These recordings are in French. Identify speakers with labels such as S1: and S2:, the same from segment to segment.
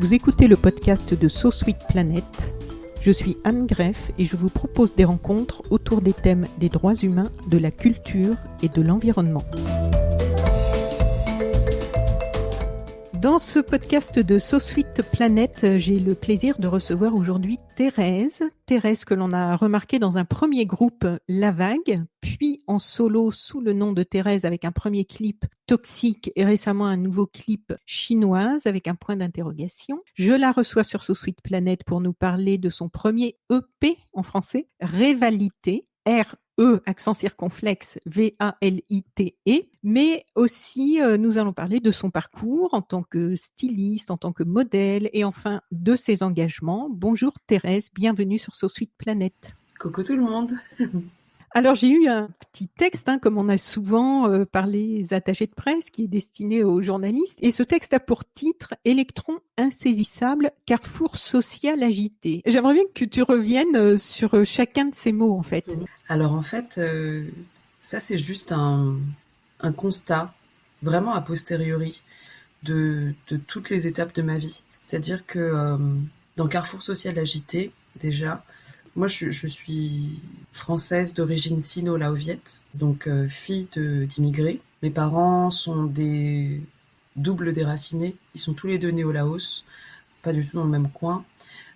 S1: Vous écoutez le podcast de So Sweet Planet. Je suis Anne Greff et je vous propose des rencontres autour des thèmes des droits humains, de la culture et de l'environnement. Dans ce podcast de So Sweet Planet, j'ai le plaisir de recevoir aujourd'hui Thérèse. Thérèse que l'on a remarqué dans un premier groupe La Vague, puis en solo sous le nom de Thérèse avec un premier clip Toxique et récemment un nouveau clip Chinoise avec un point d'interrogation. Je la reçois sur So Sweet Planet pour nous parler de son premier EP en français, Révalité, accent circonflexe, V-A-L-I-T-E, mais aussi nous allons parler de son parcours en tant que styliste, en tant que modèle et enfin de ses engagements. Bonjour Thérèse, bienvenue sur So Sweet Planet.
S2: Coucou tout le monde.
S1: Alors j'ai eu un petit texte, comme on a souvent par les attachés de presse, qui est destiné aux journalistes. Et ce texte a pour titre « Électron insaisissable, carrefour social agité ». J'aimerais bien que tu reviennes sur chacun de ces mots en fait.
S2: Alors en fait, ça c'est juste un constat, vraiment a posteriori, de toutes les étapes de ma vie. C'est-à-dire que dans Carrefour social agité, déjà, moi, je suis française d'origine sino-laoviette, donc fille d'immigrés. Mes parents sont des doubles déracinés. Ils sont tous les deux nés au Laos, pas du tout dans le même coin.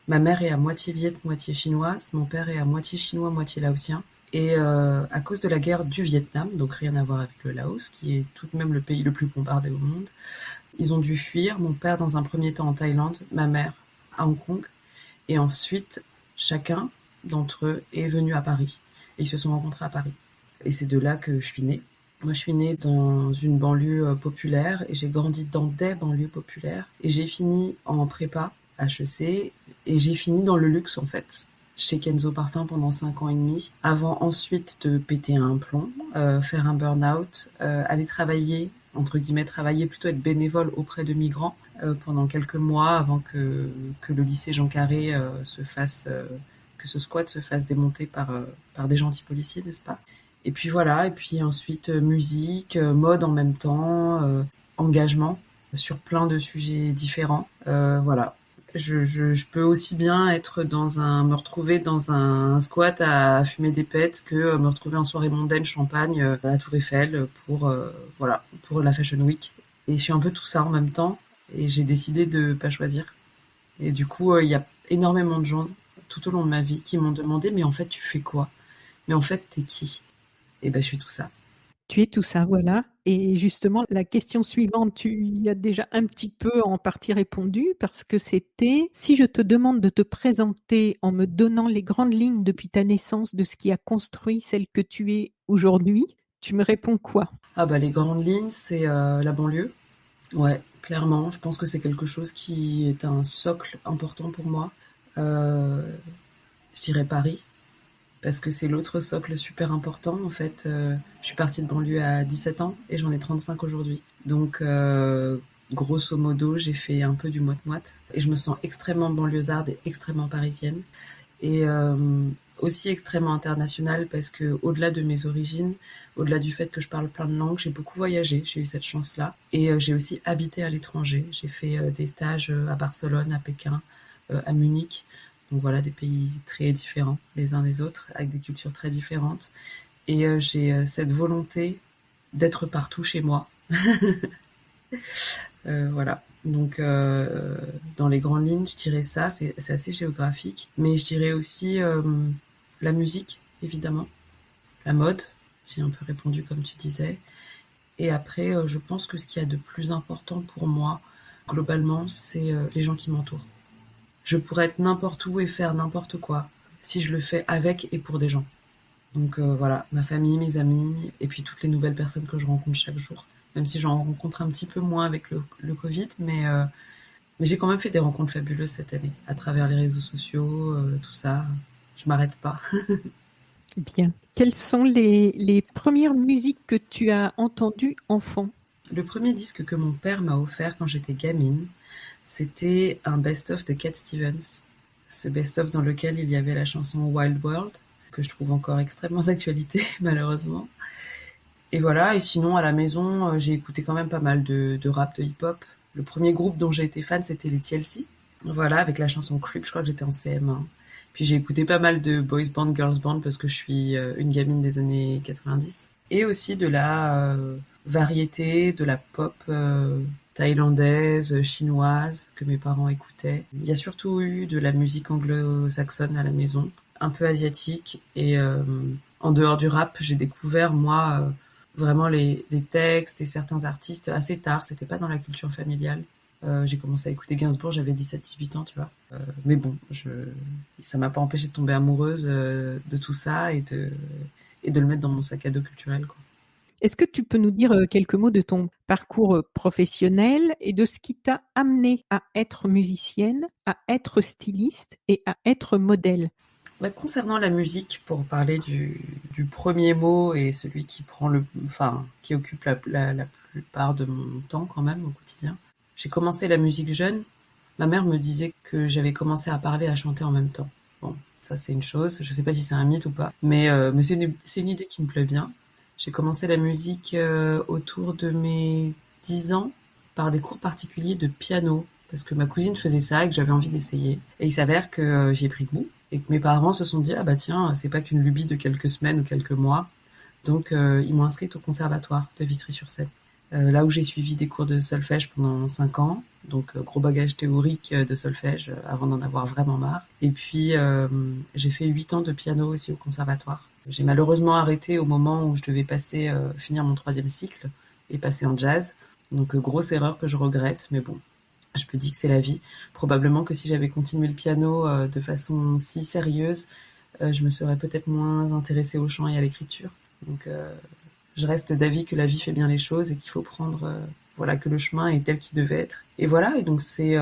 S2: Ma mère est à moitié viette, moitié chinoise. Mon père est à moitié chinois, moitié laotien. Et à cause de la guerre du Vietnam, donc rien à voir avec le Laos, qui est tout de même le pays le plus bombardé au monde, ils ont dû fuir. Mon père dans un premier temps en Thaïlande, ma mère à Hong Kong. Et ensuite, chacun d'entre eux est venu à Paris. Et ils se sont rencontrés à Paris. Et c'est de là que je suis née. Moi, je suis née dans une banlieue populaire et j'ai grandi dans des banlieues populaires. Et j'ai fini en prépa, HEC, et j'ai fini dans le luxe, en fait, chez Kenzo Parfum pendant 5 ans et demi, avant ensuite de péter un plomb, faire un burn-out, aller travailler, entre guillemets travailler, plutôt être bénévole auprès de migrants pendant quelques mois avant que le lycée Jean Carré que ce squat se fasse démonter par des gentils policiers, n'est-ce pas? Et puis voilà, et puis ensuite musique, mode en même temps, engagement sur plein de sujets différents. Voilà. Je peux aussi bien me retrouver dans un squat à fumer des pets que me retrouver en soirée mondaine champagne à la Tour Eiffel pour la Fashion Week. Et je suis un peu tout ça en même temps et j'ai décidé de pas choisir. Et du coup, il y a énormément de gens tout au long de ma vie qui m'ont demandé « Mais en fait, tu fais quoi ? Mais en fait, t'es qui ?» Et ben, je suis tout ça.
S1: Tu es tout ça, voilà. Et justement, la question suivante, tu y as déjà un petit peu en partie répondu parce que c'était « Si je te demande de te présenter en me donnant les grandes lignes depuis ta naissance de ce qui a construit celle que tu es aujourd'hui, tu me réponds quoi ?»
S2: Ah bah les grandes lignes, c'est la banlieue. Ouais, clairement, je pense que c'est quelque chose qui est un socle important pour moi. Je dirais Paris, parce que c'est l'autre socle super important. En fait, je suis partie de banlieue à 17 ans et j'en ai 35 aujourd'hui. Donc, grosso modo, j'ai fait un peu du moite-moite. Et je me sens extrêmement banlieusarde et extrêmement parisienne. Et aussi extrêmement internationale parce que au-delà de mes origines, au-delà du fait que je parle plein de langues, j'ai beaucoup voyagé, j'ai eu cette chance-là. Et j'ai aussi habité à l'étranger. J'ai fait des stages à Barcelone, à Pékin, à Munich. Donc voilà, des pays très différents les uns des autres, avec des cultures très différentes. Et j'ai cette volonté d'être partout chez moi. Voilà. Donc dans les grandes lignes, je dirais ça, c'est assez géographique. Mais je dirais aussi la musique, évidemment. La mode, j'ai un peu répondu comme tu disais. Et après, je pense que ce qu'il y a de plus important pour moi, globalement, c'est les gens qui m'entourent. Je pourrais être n'importe où et faire n'importe quoi si je le fais avec et pour des gens. Donc voilà, ma famille, mes amis, et puis toutes les nouvelles personnes que je rencontre chaque jour. Même si j'en rencontre un petit peu moins avec le Covid, mais j'ai quand même fait des rencontres fabuleuses cette année, à travers les réseaux sociaux, tout ça. Je m'arrête pas.
S1: Bien. Quelles sont les premières musiques que tu as entendues enfant ?
S2: Le premier disque que mon père m'a offert quand j'étais gamine, c'était un best-of de Cat Stevens. Ce best-of dans lequel il y avait la chanson Wild World, que je trouve encore extrêmement d'actualité, malheureusement. Et voilà, et sinon, à la maison, j'ai écouté quand même pas mal de rap, de hip-hop. Le premier groupe dont j'ai été fan, c'était les TLC. Voilà, avec la chanson Creep, je crois que j'étais en CM1. Puis j'ai écouté pas mal de boys band, girls band parce que je suis une gamine des années 90. Et aussi de la variété, de la pop thaïlandaise, chinoise que mes parents écoutaient. Il y a surtout eu de la musique anglo-saxonne à la maison, un peu asiatique. Et en dehors du rap, j'ai découvert moi vraiment les textes et certains artistes assez tard. C'était pas dans la culture familiale. J'ai commencé à écouter Gainsbourg, j'avais 17-18 ans, tu vois. Mais bon, ça m'a pas empêché de tomber amoureuse de tout ça et de le mettre dans mon sac à dos culturel, quoi.
S1: Est-ce que tu peux nous dire quelques mots de ton parcours professionnel et de ce qui t'a amené à être musicienne, à être styliste et à être modèle?
S2: Bah, concernant la musique, pour parler du premier mot et celui qui prend qui occupe la plupart de mon temps quand même au quotidien, j'ai commencé la musique jeune. Ma mère me disait que j'avais commencé à parler et à chanter en même temps. Bon, ça c'est une chose, je sais pas si c'est un mythe ou pas, mais c'est une idée qui me plaît bien. J'ai commencé la musique autour de mes 10 ans par des cours particuliers de piano, parce que ma cousine faisait ça et que j'avais envie d'essayer. Et il s'avère que j'y ai pris goût et que mes parents se sont dit ah bah tiens, c'est pas qu'une lubie de quelques semaines ou quelques mois. Donc ils m'ont inscrite au conservatoire de Vitry-sur-Seine. Là où j'ai suivi des cours de solfège pendant 5 ans, donc gros bagage théorique de solfège avant d'en avoir vraiment marre. Et puis j'ai fait 8 ans de piano aussi au conservatoire. J'ai malheureusement arrêté au moment où je devais finir mon 3e cycle et passer en jazz. Donc grosse erreur que je regrette, mais bon, je me dis que c'est la vie. Probablement que si j'avais continué le piano de façon si sérieuse, je me serais peut-être moins intéressée au chant et à l'écriture. Donc je reste d'avis que la vie fait bien les choses et qu'il faut prendre, voilà, que le chemin est tel qu'il devait être. Et voilà, et donc c'est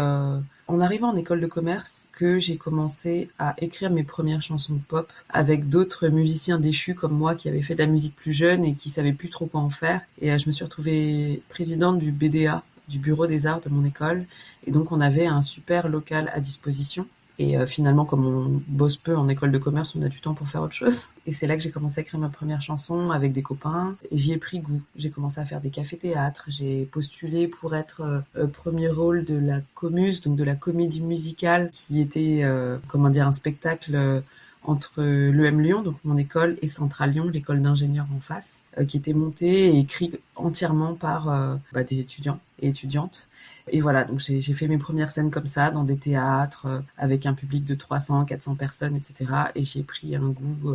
S2: en arrivant en école de commerce que j'ai commencé à écrire mes premières chansons de pop avec d'autres musiciens déchus comme moi qui avaient fait de la musique plus jeune et qui savaient plus trop quoi en faire. Et je me suis retrouvée présidente du BDA, du Bureau des Arts de mon école. Et donc on avait un super local à disposition. Et finalement, comme on bosse peu en école de commerce, on a du temps pour faire autre chose. Et c'est là que j'ai commencé à écrire ma première chanson avec des copains. Et j'y ai pris goût. J'ai commencé à faire des cafés-théâtres. J'ai postulé pour être premier rôle de la Comus, donc de la comédie musicale, qui était, un spectacle entre l'EM Lyon, donc mon école, et Centrale Lyon, l'école d'ingénieurs en face, qui était montée et écrit entièrement par des étudiants et étudiantes. Et voilà, donc j'ai fait mes premières scènes comme ça, dans des théâtres, avec un public de 300, 400 personnes, etc. Et j'ai pris un goût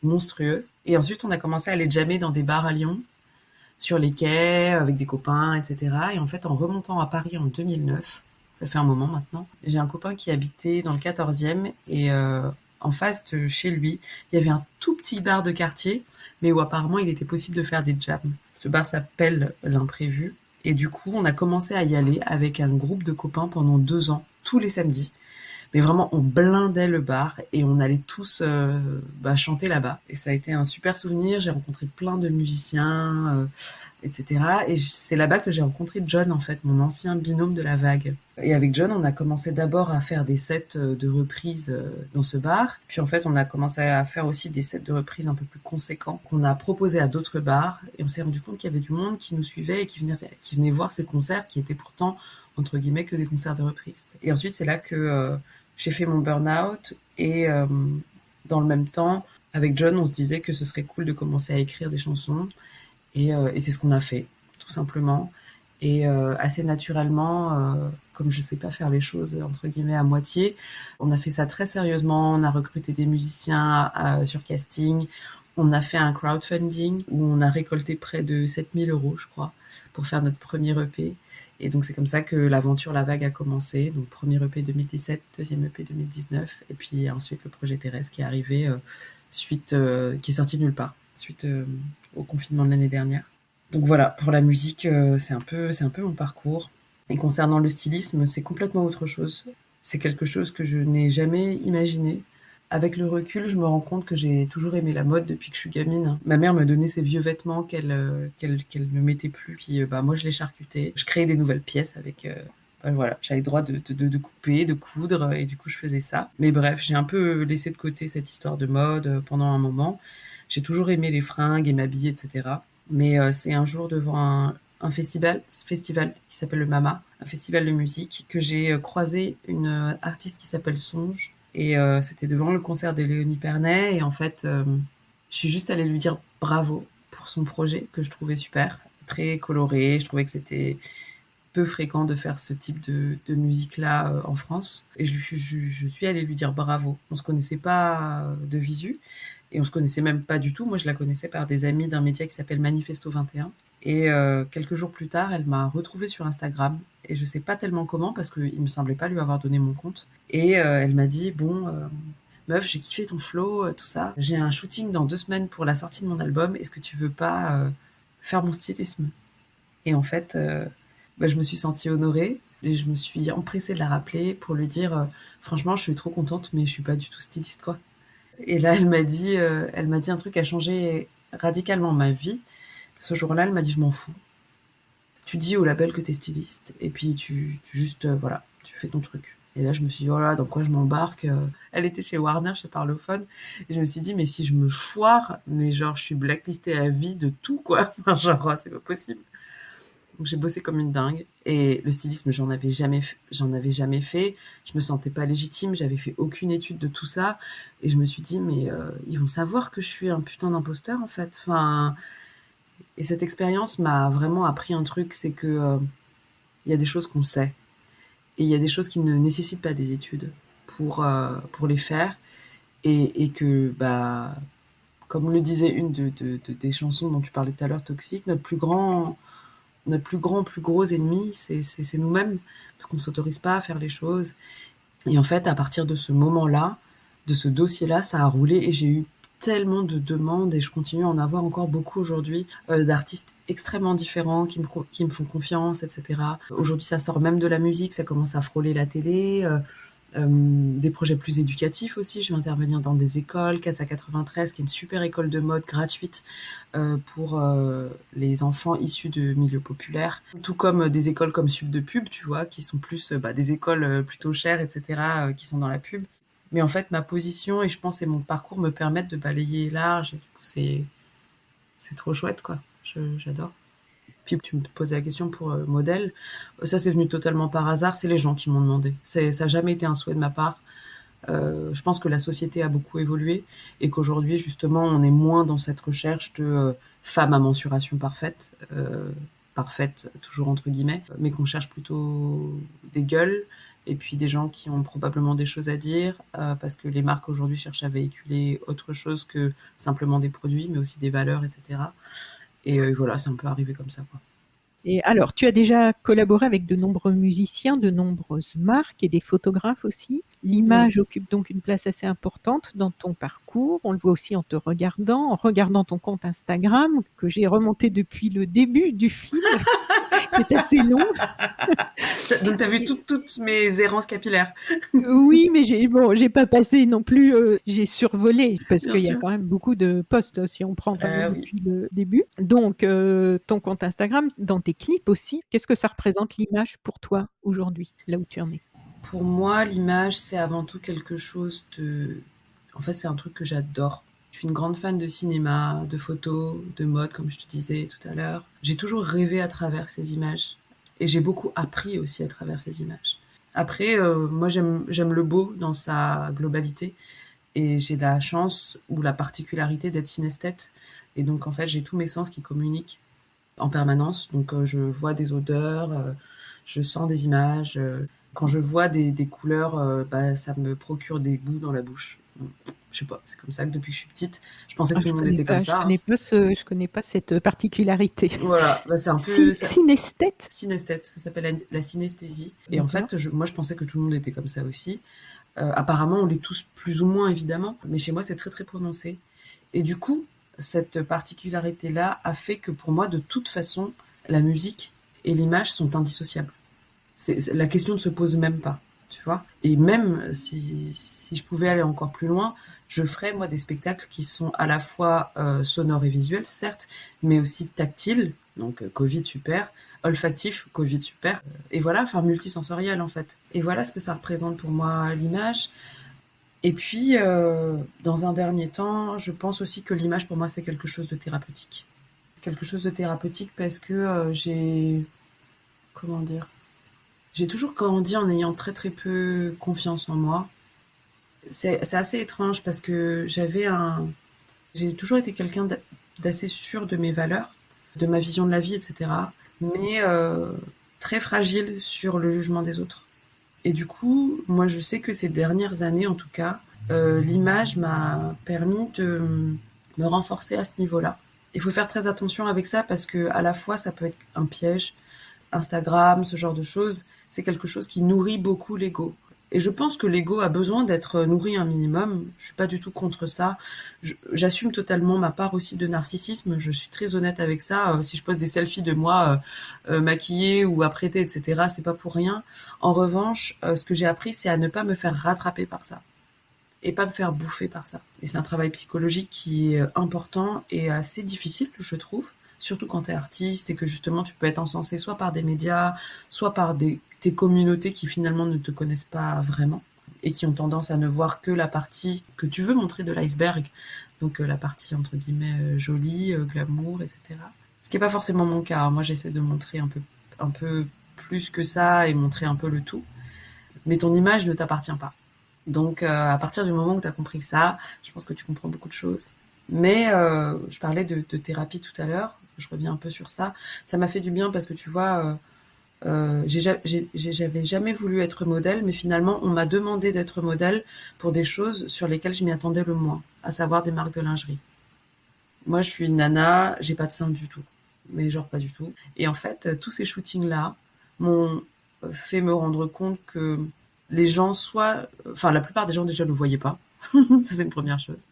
S2: monstrueux. Et ensuite, on a commencé à aller jammer dans des bars à Lyon, sur les quais, avec des copains, etc. Et en fait, en remontant à Paris en 2009, ça fait un moment maintenant, j'ai un copain qui habitait dans le 14e et en face de chez lui, il y avait un tout petit bar de quartier, mais où apparemment il était possible de faire des jams. Ce bar s'appelle l'Imprévu. Et du coup, on a commencé à y aller avec un groupe de copains pendant 2 ans, tous les samedis. Mais vraiment, on blindait le bar et on allait tous chanter là-bas. Et ça a été un super souvenir. J'ai rencontré plein de musiciens, etc. Et c'est là-bas que j'ai rencontré John, en fait, mon ancien binôme de la vague. Et avec John, on a commencé d'abord à faire des sets de reprises dans ce bar. Puis en fait, on a commencé à faire aussi des sets de reprises un peu plus conséquents qu'on a proposés à d'autres bars. Et on s'est rendu compte qu'il y avait du monde qui nous suivait et qui venait voir ces concerts qui étaient pourtant, entre guillemets, que des concerts de reprise. Et ensuite, c'est là que j'ai fait mon burn-out et dans le même temps, avec John, on se disait que ce serait cool de commencer à écrire des chansons et c'est ce qu'on a fait, tout simplement. Et assez naturellement, comme je sais pas faire les choses entre guillemets à moitié, on a fait ça très sérieusement. On a recruté des musiciens sur casting. On a fait un crowdfunding où on a récolté près de 7000 euros, je crois, pour faire notre premier EP. Et donc c'est comme ça que l'aventure La Vague a commencé. Donc premier EP 2017, deuxième EP 2019, et puis ensuite le projet Thérèse qui est arrivé qui est sorti de nulle part, suite au confinement de l'année dernière. Donc voilà, pour la musique, c'est un peu mon parcours. Et concernant le stylisme, c'est complètement autre chose. C'est quelque chose que je n'ai jamais imaginé. Avec le recul, je me rends compte que j'ai toujours aimé la mode depuis que je suis gamine. Ma mère me donnait ses vieux vêtements qu'elle ne mettait plus, puis moi je les charcutais. Je créais des nouvelles pièces avec voilà, j'avais le droit de couper, de coudre, et du coup je faisais ça. Mais bref, j'ai un peu laissé de côté cette histoire de mode pendant un moment. J'ai toujours aimé les fringues et m'habiller, etc. Mais c'est un jour devant un festival qui s'appelle le MAMA, un festival de musique, que j'ai croisé une artiste qui s'appelle Songe. Et c'était devant le concert de Léonie Pernet. Et en fait, je suis juste allée lui dire bravo pour son projet que je trouvais super, très coloré. Je trouvais que c'était peu fréquent de faire ce type de musique-là en France. Et je suis allée lui dire bravo. On se connaissait pas de visu et on se connaissait même pas du tout. Moi, je la connaissais par des amis d'un média qui s'appelle Manifesto 21. Et quelques jours plus tard, elle m'a retrouvée sur Instagram. Et je sais pas tellement comment parce qu'il me semblait pas lui avoir donné mon compte. Et elle m'a dit, bon, meuf, j'ai kiffé ton flow, tout ça. J'ai un shooting dans 2 semaines pour la sortie de mon album. Est-ce que tu veux pas faire mon stylisme? Et en fait, je me suis sentie honorée et je me suis empressée de la rappeler pour lui dire franchement, je suis trop contente, mais je suis pas du tout styliste, quoi. Et là, elle m'a dit un truc qui a changé radicalement ma vie. Ce jour-là, elle m'a dit je m'en fous. Tu dis au label que t'es styliste et puis tu juste voilà, tu fais ton truc. Et là, je me suis dit, oh là, dans quoi je m'embarque? Elle était chez Warner, chez Parlophone. Et je me suis dit, mais si je me foire, mais genre, je suis blacklistée à vie de tout, quoi. Enfin, genre, c'est pas possible. Donc j'ai bossé comme une dingue et le stylisme j'en avais jamais fait. Je me sentais pas légitime, j'avais fait aucune étude de tout ça et je me suis dit mais ils vont savoir que je suis un putain d'imposteur en fait. Enfin et cette expérience m'a vraiment appris un truc, c'est que il y a des choses qu'on sait et il y a des choses qui ne nécessitent pas des études pour les faire et que bah comme le disait une des chansons dont tu parlais tout à l'heure, Toxique, plus gros ennemi, c'est nous-mêmes, parce qu'on ne s'autorise pas à faire les choses. Et en fait, à partir de ce moment-là, de ce dossier-là, ça a roulé et j'ai eu tellement de demandes et je continue à en avoir encore beaucoup aujourd'hui d'artistes extrêmement différents qui me font confiance, etc. Aujourd'hui, ça sort même de la musique, ça commence à frôler la télé. Des projets plus éducatifs aussi. Je vais intervenir dans des écoles, Casa 93, qui est une super école de mode gratuite pour les enfants issus de milieux populaires. Tout comme des écoles comme Sub de Pub, tu vois, qui sont plus des écoles plutôt chères, etc., qui sont dans la pub. Mais en fait, ma position et je pense et mon parcours me permettent de balayer large. Et du coup, c'est trop chouette, quoi. J'adore. Puis tu me posais la question pour modèle. Ça, c'est venu totalement par hasard. C'est les gens qui m'ont demandé. Ça n'a jamais été un souhait de ma part. Je pense que la société a beaucoup évolué et qu'aujourd'hui, justement, on est moins dans cette recherche de femme à mensuration parfaite, parfaite toujours entre guillemets, mais qu'on cherche plutôt des gueules et puis des gens qui ont probablement des choses à dire parce que les marques aujourd'hui cherchent à véhiculer autre chose que simplement des produits, mais aussi des valeurs, etc. Et voilà, c'est un peu arrivé comme ça, quoi.
S1: Et alors, tu as déjà collaboré avec de nombreux musiciens, de nombreuses marques et des photographes aussi. L'image
S2: Oui.
S1: occupe donc une place assez importante dans ton parcours. On le voit aussi en te regardant, en regardant ton compte Instagram que j'ai remonté depuis le début du fil, qui est assez long.
S2: Donc t'as vu toutes mes errances capillaires.
S1: Oui, mais j'ai pas passé non plus, j'ai survolé parce
S2: Bien
S1: qu'il y a
S2: sûr.
S1: quand même beaucoup de posts si on prend vraiment
S2: Oui.
S1: depuis le début. Donc, ton compte Instagram, dans tes clips aussi, qu'est-ce que ça représente l'image pour toi aujourd'hui, là où tu en es?
S2: Pour moi, l'image, c'est avant tout quelque chose de... En fait, c'est un truc que j'adore. Je suis une grande fan de cinéma, de photos, de mode, comme je te disais tout à l'heure. J'ai toujours rêvé à travers ces images. Et j'ai beaucoup appris aussi à travers ces images. Après, moi, j'aime le beau dans sa globalité. Et j'ai la chance ou la particularité d'être synesthète. Et donc, en fait, j'ai tous mes sens qui communiquent en permanence. Donc, je vois des odeurs, je sens des images. Quand je vois des couleurs, ça me procure des goûts dans la bouche. Je sais pas, c'est comme ça que depuis que je suis petite, je pensais que
S1: Ah,
S2: tout le monde était comme ça.
S1: je connais pas cette particularité.
S2: Voilà, c'est un peu ça.
S1: Synesthète?
S2: Synesthète, ça s'appelle la synesthésie. Et en
S1: D'accord.
S2: fait, moi, je pensais que tout le monde était comme ça aussi. Apparemment, on l'est tous plus ou moins, évidemment. Mais chez moi, c'est très, très prononcé. Et du coup, cette particularité-là a fait que pour moi, de toute façon, la musique et l'image sont indissociables. La question ne se pose même pas, tu vois. Et même si je pouvais aller encore plus loin, je ferais, moi, des spectacles qui sont à la fois sonores et visuels, certes, mais aussi tactiles, donc Covid, super, olfactif, Covid, super, et voilà, enfin multisensoriel, en fait. Et voilà ce que ça représente pour moi, l'image. Et puis, dans un dernier temps, je pense aussi que l'image, pour moi, c'est quelque chose de thérapeutique. quelque chose de thérapeutique parce que comment dire, j'ai toujours grandi en ayant très très peu confiance en moi. C'est assez étrange parce que j'ai toujours été quelqu'un d'assez sûr de mes valeurs, de ma vision de la vie, etc. Mais très fragile sur le jugement des autres. Et du coup, moi je sais que ces dernières années en tout cas, l'image m'a permis de me renforcer à ce niveau-là. Il faut faire très attention avec ça parce que à la fois ça peut être un piège. Instagram, ce genre de choses, c'est quelque chose qui nourrit beaucoup l'ego. Et je pense que l'ego a besoin d'être nourri un minimum. Je suis pas du tout contre ça. J'assume totalement ma part aussi de narcissisme. Je suis très honnête avec ça. Si je pose des selfies de moi maquillée ou apprêtée, etc., c'est pas pour rien. En revanche, ce que j'ai appris, c'est à ne pas me faire rattraper par ça et pas me faire bouffer par ça. Et c'est un travail psychologique qui est important et assez difficile, je trouve, surtout quand tu es artiste et que justement tu peux être encensé soit par des médias, soit par tes communautés qui finalement ne te connaissent pas vraiment et qui ont tendance à ne voir que la partie que tu veux montrer de l'iceberg, donc la partie entre guillemets jolie, glamour, etc. Ce qui n'est pas forcément mon cas, hein. Moi j'essaie de montrer un peu plus que ça et montrer un peu le tout, mais ton image ne t'appartient pas. Donc, à partir du moment où tu as compris ça, je pense que tu comprends beaucoup de choses. Mais je parlais de thérapie tout à l'heure, je reviens un peu sur ça. Ça m'a fait du bien parce que tu vois, j'avais jamais voulu être modèle, mais finalement, on m'a demandé d'être modèle pour des choses sur lesquelles je m'y attendais le moins, à savoir des marques de lingerie. Moi, je suis une nana, j'ai pas de seins du tout, mais genre pas du tout. Et en fait, tous ces shootings-là m'ont fait me rendre compte que les gens enfin la plupart des gens déjà ne le voyaient pas. Ça c'est une première chose.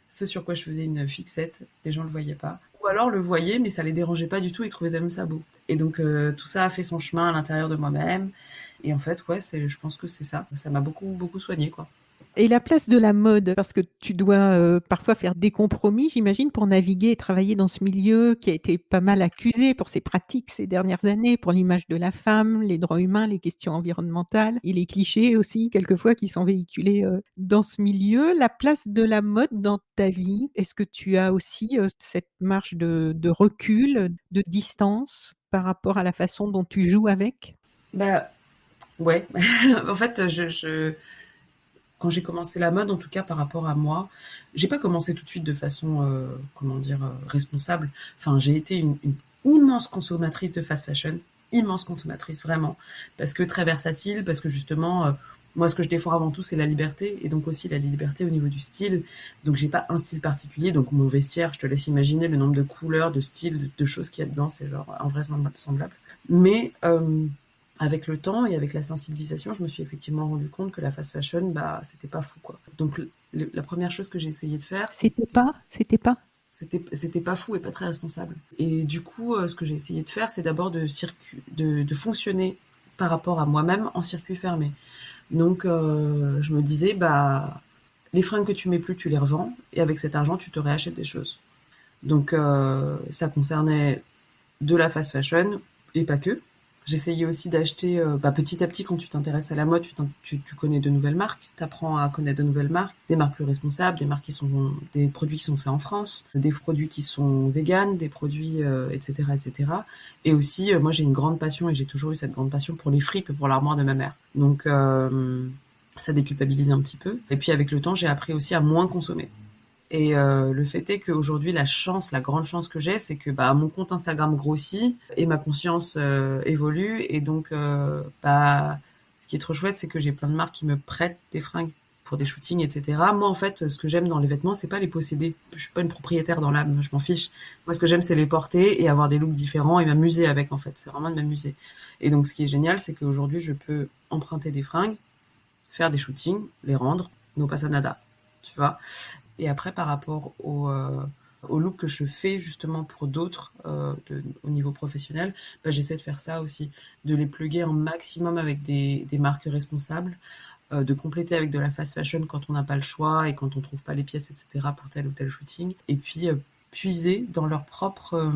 S2: Ce sur quoi je faisais une fixette, les gens le voyaient pas. Ou alors le voyaient, mais ça les dérangeait pas du tout, ils trouvaient même ça beau. Et donc tout ça a fait son chemin à l'intérieur de moi-même. Et en fait, ouais, je pense que c'est ça. Ça m'a beaucoup beaucoup soigné, quoi.
S1: Et la place de la mode, parce que tu dois parfois faire des compromis, j'imagine, pour naviguer et travailler dans ce milieu qui a été pas mal accusé pour ses pratiques ces dernières années, pour l'image de la femme, les droits humains, les questions environnementales et les clichés aussi, quelquefois, qui sont véhiculés dans ce milieu. La place de la mode dans ta vie, est-ce que tu as aussi cette marge de recul, de distance par rapport à la façon dont tu joues avec?
S2: Bah ouais. En fait, quand j'ai commencé la mode, en tout cas par rapport à moi, j'ai pas commencé tout de suite de façon, comment dire, responsable. Enfin, j'ai été une immense consommatrice de fast fashion, immense consommatrice vraiment, parce que très versatile, parce que justement, moi, ce que je défends avant tout, c'est la liberté, et donc aussi la liberté au niveau du style. Donc, j'ai pas un style particulier. Donc, mon vestiaire, je te laisse imaginer le nombre de couleurs, de styles, de choses qu'il y a dedans, c'est genre invraisemblable. Mais avec le temps et avec la sensibilisation, je me suis effectivement rendu compte que la fast fashion, bah, c'était pas fou, quoi. Donc, la première chose que j'ai essayé de faire,
S1: C'était pas?
S2: c'était pas fou et pas très responsable. Et du coup, ce que j'ai essayé de faire, c'est d'abord de fonctionner par rapport à moi-même en circuit fermé. Donc, je me disais, bah, les fringues que tu mets plus, tu les revends, et avec cet argent, tu te réachètes des choses. Donc, ça concernait de la fast fashion, et pas que. J'essayais aussi d'acheter, petit à petit, quand tu t'intéresses à la mode, tu connais de nouvelles marques, tu apprends à connaître de nouvelles marques, des marques plus responsables, des produits qui sont faits en France, des produits qui sont véganes, des produits, etc., etc. Et aussi, moi, j'ai une grande passion et j'ai toujours eu cette grande passion pour les fripes et pour l'armoire de ma mère. Donc, ça déculpabilise un petit peu. Et puis, avec le temps, j'ai appris aussi à moins consommer. Et le fait est qu'aujourd'hui, la grande chance que j'ai, c'est que bah, mon compte Instagram grossit et ma conscience évolue. Et donc, ce qui est trop chouette, c'est que j'ai plein de marques qui me prêtent des fringues pour des shootings, etc. Moi, en fait, ce que j'aime dans les vêtements, c'est pas les posséder. Je suis pas une propriétaire dans l'âme, je m'en fiche. Moi, ce que j'aime, c'est les porter et avoir des looks différents et m'amuser avec, en fait. C'est vraiment de m'amuser. Et donc, ce qui est génial, c'est qu'aujourd'hui, je peux emprunter des fringues, faire des shootings, les rendre, no pasa nada, tu vois. Et après, par rapport au look que je fais justement pour d'autres au niveau professionnel, bah, j'essaie de faire ça aussi, de les plugger un maximum avec des marques responsables, de compléter avec de la fast fashion quand on n'a pas le choix et quand on trouve pas les pièces, etc. pour tel ou tel shooting. Et puis puiser dans leur propre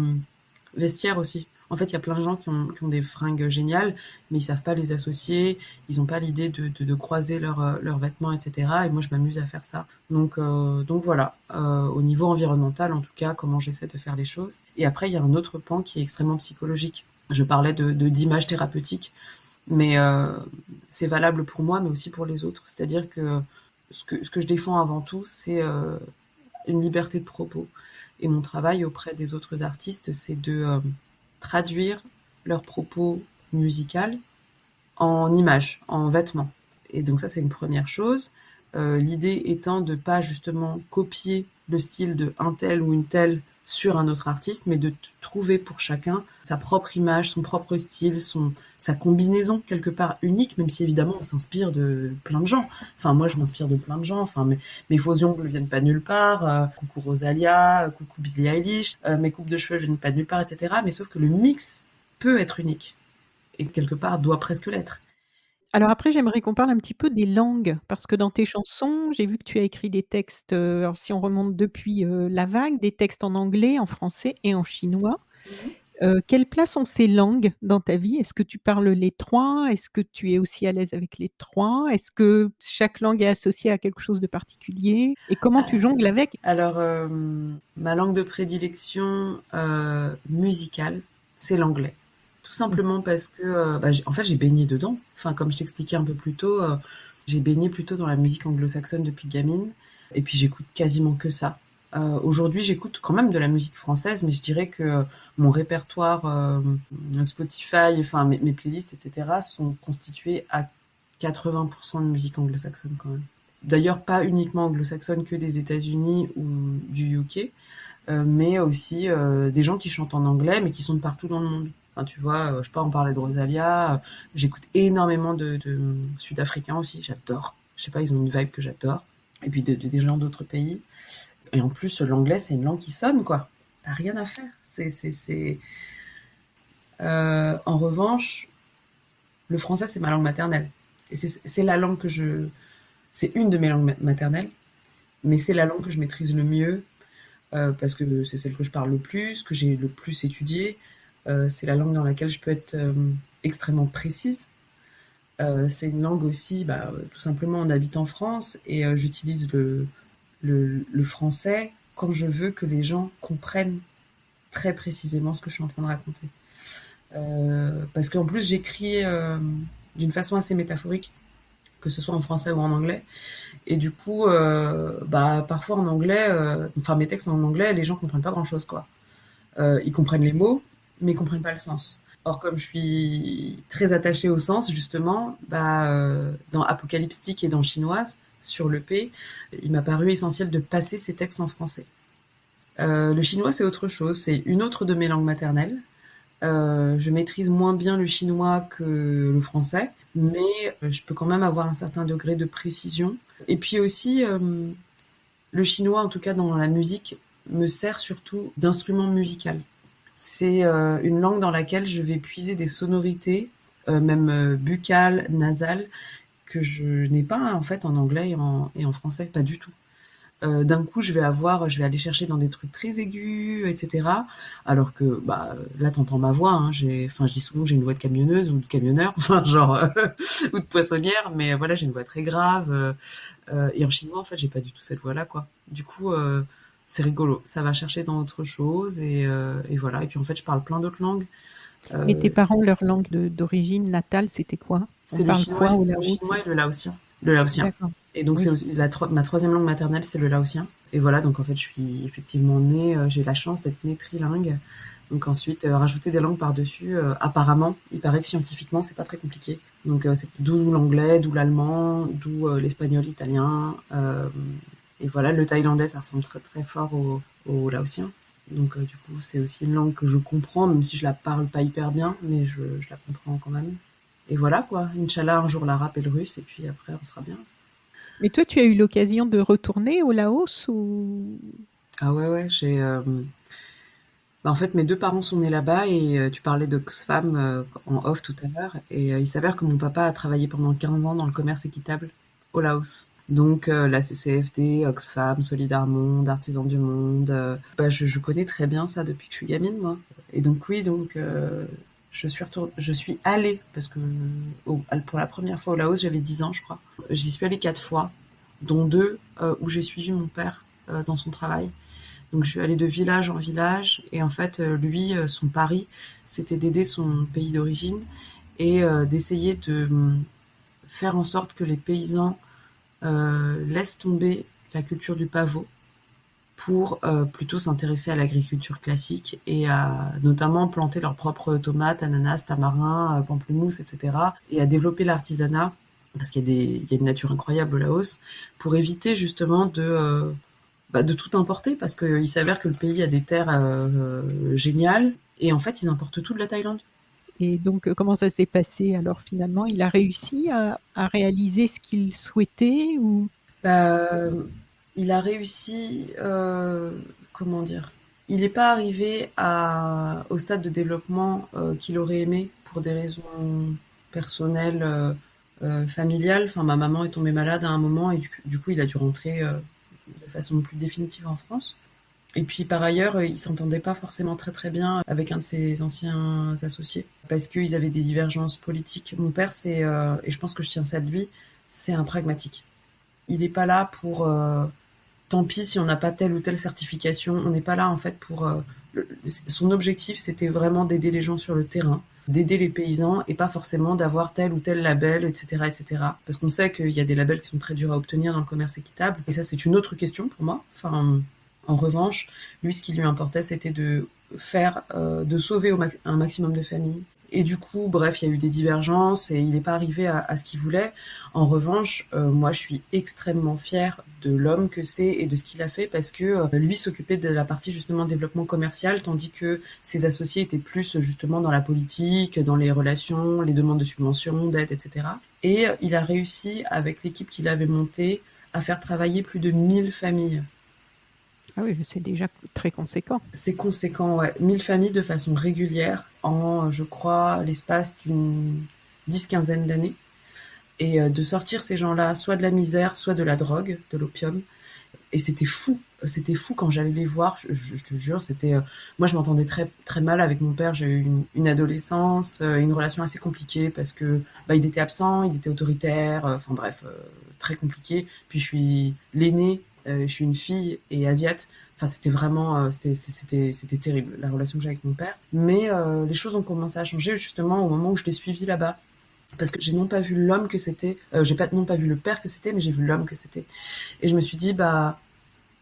S2: vestiaire aussi. En fait, il y a plein de gens qui ont des fringues géniales, mais ils savent pas les associer, ils ont pas l'idée de croiser leurs vêtements, etc. Et moi, je m'amuse à faire ça. Donc voilà, au niveau environnemental, en tout cas, comment j'essaie de faire les choses. Et après, il y a un autre pan qui est extrêmement psychologique. Je parlais d'image thérapeutique, mais c'est valable pour moi, mais aussi pour les autres. C'est-à-dire que ce que je défends avant tout, c'est une liberté de propos. Et mon travail auprès des autres artistes, c'est de traduire leurs propos musicaux en images, en vêtements. Et donc ça, c'est une première chose. L'idée étant de pas justement copier le style de un tel ou une telle sur un autre artiste, mais de trouver pour chacun sa propre image, son propre style, sa combinaison quelque part unique, même si évidemment on s'inspire de plein de gens. Enfin, moi je m'inspire de plein de gens. Enfin, mes faux ongles viennent pas de nulle part. Coucou Rosalia, coucou Billie Eilish. Mes coupes de cheveux viennent pas de nulle part, etc. Mais sauf que le mix peut être unique et quelque part doit presque l'être.
S1: Alors après, j'aimerais qu'on parle un petit peu des langues, parce que dans tes chansons, j'ai vu que tu as écrit des textes, alors si on remonte depuis, La Vague, des textes en anglais, en français et en chinois. Quelle place ont ces langues dans ta vie? Est-ce que tu parles les 3? Est-ce que tu es aussi à l'aise avec les 3? Est-ce que chaque langue est associée à quelque chose de particulier? Et comment tu jongles avec?
S2: Alors, ma langue de prédilection musicale, c'est l'anglais. Tout simplement parce que, en fait, j'ai baigné dedans. Enfin, comme je t'expliquais un peu plus tôt, j'ai baigné plutôt dans la musique anglo-saxonne depuis gamine. Et puis, j'écoute quasiment que ça. Aujourd'hui, j'écoute quand même de la musique française, mais je dirais que mon répertoire Spotify, enfin mes playlists, etc., sont constitués à 80% de musique anglo-saxonne quand même. D'ailleurs, pas uniquement anglo-saxonne que des États-Unis ou du UK, mais aussi des gens qui chantent en anglais, mais qui sont de partout dans le monde. Enfin, tu vois, je sais pas, on parlait de Rosalia, j'écoute énormément de Sud-Africains aussi, j'adore. Je sais pas, ils ont une vibe que j'adore. Et puis des gens d'autres pays. Et en plus, l'anglais, c'est une langue qui sonne, quoi. T'as rien à faire. En revanche, le français, c'est ma langue maternelle. Et c'est la langue c'est une de mes langues maternelles, mais c'est la langue que je maîtrise le mieux, parce que c'est celle que je parle le plus, que j'ai le plus étudiée. C'est la langue dans laquelle je peux être extrêmement précise. C'est une langue aussi, tout simplement, on habite en France et j'utilise le français quand je veux que les gens comprennent très précisément ce que je suis en train de raconter. Parce qu'en plus, j'écris d'une façon assez métaphorique, que ce soit en français ou en anglais. Et du coup, parfois en anglais, mes textes en anglais, les gens comprennent pas grand-chose, quoi. Ils comprennent les mots, mais ils comprennent pas le sens. Or, comme je suis très attachée au sens, justement, dans Apocalyptique et dans Chinoise, sur l'EP, il m'a paru essentiel de passer ces textes en français. Le chinois, c'est autre chose. C'est une autre de mes langues maternelles. Je maîtrise moins bien le chinois que le français, mais je peux quand même avoir un certain degré de précision. Et puis aussi, le chinois, en tout cas dans la musique, me sert surtout d'instrument musical. C'est une langue dans laquelle je vais puiser des sonorités, même buccales, nasales, que je n'ai pas en fait en anglais et en français, pas du tout. D'un coup, je vais aller chercher dans des trucs très aigus, etc. Alors que, là, t'entends ma voix. Hein, je dis souvent que j'ai une voix de camionneuse ou de camionneur, enfin, genre, ou de poissonnière, mais voilà, j'ai une voix très grave. Et en chinois, en fait, j'ai pas du tout cette voix-là, quoi. Du coup, c'est rigolo. Ça va chercher dans autre chose et voilà. Et puis, en fait, je parle plein d'autres langues.
S1: Et tes parents, leur langue d'origine natale, c'était quoi? On
S2: C'est le
S1: parle
S2: chinois,
S1: quoi au
S2: le
S1: Laos?
S2: chinois et le laotien. Le laotien.
S1: D'accord.
S2: Et donc, c'est
S1: Oui.
S2: aussi ma troisième langue maternelle, c'est le laotien. Et voilà, donc en fait, je suis effectivement née, j'ai la chance d'être née trilingue. Donc ensuite, rajouter des langues par-dessus, apparemment, il paraît que scientifiquement, c'est pas très compliqué. Donc c'est d'où l'anglais, d'où l'allemand, d'où l'espagnol, l'italien. Et voilà, le thaïlandais, ça ressemble très très fort au laotien. Donc du coup, c'est aussi une langue que je comprends, même si je la parle pas hyper bien, mais je la comprends quand même. Et voilà quoi, Inch'Allah, un jour l'arabe et le russe, et puis après, on sera bien.
S1: Mais toi, tu as eu l'occasion de retourner au Laos ou?
S2: Ah ouais, en fait, mes deux parents sont nés là-bas et tu parlais d'Oxfam en off tout à l'heure. Et il s'avère que mon papa a travaillé pendant 15 ans dans le commerce équitable au Laos. Donc la CCFD, Oxfam, Solidarmonde, Artisans du Monde. Je connais très bien ça depuis que je suis gamine, moi. Et donc oui, je suis allée, parce que pour la première fois au Laos, j'avais 10 ans, je crois. J'y suis allée 4 fois, dont 2 où j'ai suivi mon père dans son travail. Donc je suis allée de village en village, et en fait, lui, son pari, c'était d'aider son pays d'origine et d'essayer de faire en sorte que les paysans laissent tomber la culture du pavot pour plutôt s'intéresser à l'agriculture classique et à notamment planter leurs propres tomates, ananas, tamarins, pamplemousses, etc. Et à développer l'artisanat, parce il y a une nature incroyable au Laos, pour éviter justement de tout importer, parce qu'il s'avère que le pays a des terres géniales, et en fait ils importent tout de la Thaïlande.
S1: Et donc, comment ça s'est passé alors finalement? Il a réussi à réaliser ce qu'il souhaitait ou...
S2: Bah, il a réussi, comment dire? Il n'est pas arrivé au stade de développement qu'il aurait aimé pour des raisons personnelles, familiales. Enfin, ma maman est tombée malade à un moment et du coup, il a dû rentrer de façon plus définitive en France. Et puis par ailleurs, il s'entendait pas forcément très très bien avec un de ses anciens associés parce qu'ils avaient des divergences politiques. Mon père, et je pense que je tiens ça de lui, c'est un pragmatique. Il n'est pas là pour tant pis si on n'a pas telle ou telle certification. On n'est pas là en fait pour son objectif, c'était vraiment d'aider les gens sur le terrain, d'aider les paysans et pas forcément d'avoir tel ou tel label, etc., etc. Parce qu'on sait qu'il y a des labels qui sont très durs à obtenir dans le commerce équitable. Et ça, c'est une autre question pour moi. Enfin, en revanche, lui, ce qui lui importait, c'était de sauver un maximum de familles. Et du coup, bref, il y a eu des divergences et il n'est pas arrivé à ce qu'il voulait. En revanche, moi, je suis extrêmement fière de l'homme que c'est et de ce qu'il a fait parce que lui s'occupait de la partie justement développement commercial, tandis que ses associés étaient plus justement dans la politique, dans les relations, les demandes de subventions, d'aide, etc. Et il a réussi, avec l'équipe qu'il avait montée, à faire travailler plus de 1000 familles.
S1: Ah oui, c'est déjà très conséquent.
S2: C'est conséquent, ouais. 1000 familles de façon régulière en, je crois, l'espace d'une 10-15aine d'années. Et de sortir ces gens-là, soit de la misère, soit de la drogue, de l'opium. Et c'était fou. C'était fou quand j'allais les voir. Je te jure, moi, je m'entendais très, très mal avec mon père. J'ai eu une adolescence, une relation assez compliquée parce que il était absent, il était autoritaire. Enfin bref, très compliqué. Puis je suis l'aînée. Je suis une fille et asiate. Enfin, c'était vraiment, c'était terrible la relation que j'ai avec mon père. Mais les choses ont commencé à changer justement au moment où je l'ai suivi là-bas, parce que j'ai non pas vu l'homme que c'était, non pas vu le père que c'était, mais j'ai vu l'homme que c'était. Et je me suis dit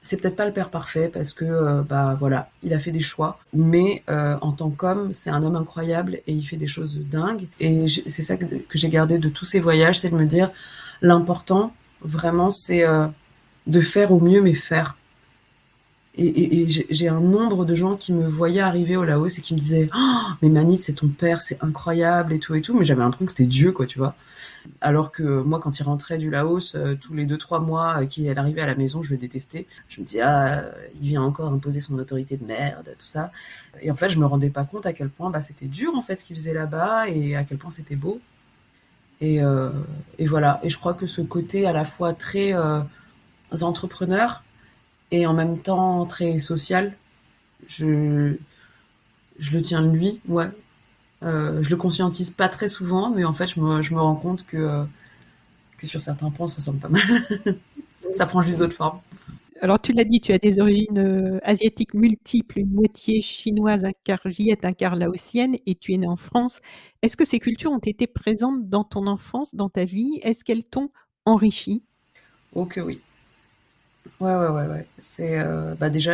S2: c'est peut-être pas le père parfait parce que voilà, il a fait des choix, mais en tant qu'homme, c'est un homme incroyable et il fait des choses dingues. Et c'est ça que j'ai gardé de tous ces voyages, c'est de me dire l'important vraiment c'est de faire au mieux, mais faire. Et j'ai un nombre de gens qui me voyaient arriver au Laos et qui me disaient oh, mais Manit, c'est ton père, c'est incroyable et tout, mais j'avais l'impression que c'était Dieu, quoi, tu vois. Alors que moi, quand il rentrait du Laos, tous les 2-3 mois qu'il arrivait à la maison, je le détestais. Je me dis il vient encore imposer son autorité de merde, tout ça. Et en fait, je me rendais pas compte à quel point c'était dur en fait ce qu'il faisait là-bas et à quel point c'était beau. Et voilà. Et je crois que ce côté à la fois très entrepreneur et en même temps très social, je le tiens de lui, ouais. Je le conscientise pas très souvent, mais en fait, je me rends compte que sur certains points, on se ressemble pas mal. Ça prend juste d'autres formes.
S1: Alors, tu l'as dit, tu as des origines asiatiques multiples, une moitié chinoise, un quart viet, un quart laotienne, et tu es née en France. Est-ce que ces cultures ont été présentes dans ton enfance, dans ta vie? Est-ce qu'elles t'ont enrichie?
S2: Oh que oui. Ouais. C'est déjà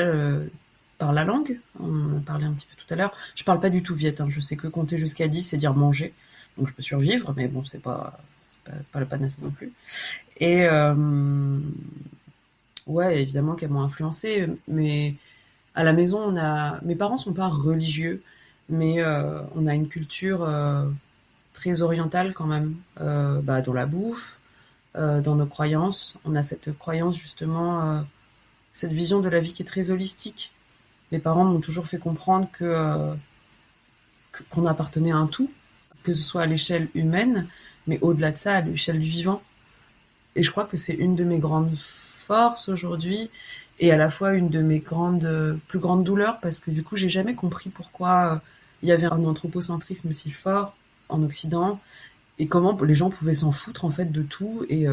S2: par la langue, on en a parlé un petit peu tout à l'heure. Je parle pas du tout viet, hein. Je sais que compter jusqu'à 10, c'est dire manger. Donc je peux survivre, mais bon, c'est pas le panacée non plus. Et ouais, évidemment qu'elles m'ont influencée, mais à la maison, mes parents sont pas religieux, mais on a une culture très orientale quand même, dans la bouffe, dans nos croyances. On a cette croyance justement, cette vision de la vie qui est très holistique. Les parents m'ont toujours fait comprendre qu'on appartenait à un tout, que ce soit à l'échelle humaine, mais au-delà de ça, à l'échelle du vivant. Et je crois que c'est une de mes grandes forces aujourd'hui et à la fois une de mes plus grandes douleurs, parce que du coup, j'ai jamais compris pourquoi il y avait un anthropocentrisme si fort en Occident et comment les gens pouvaient s'en foutre en fait de tout. Et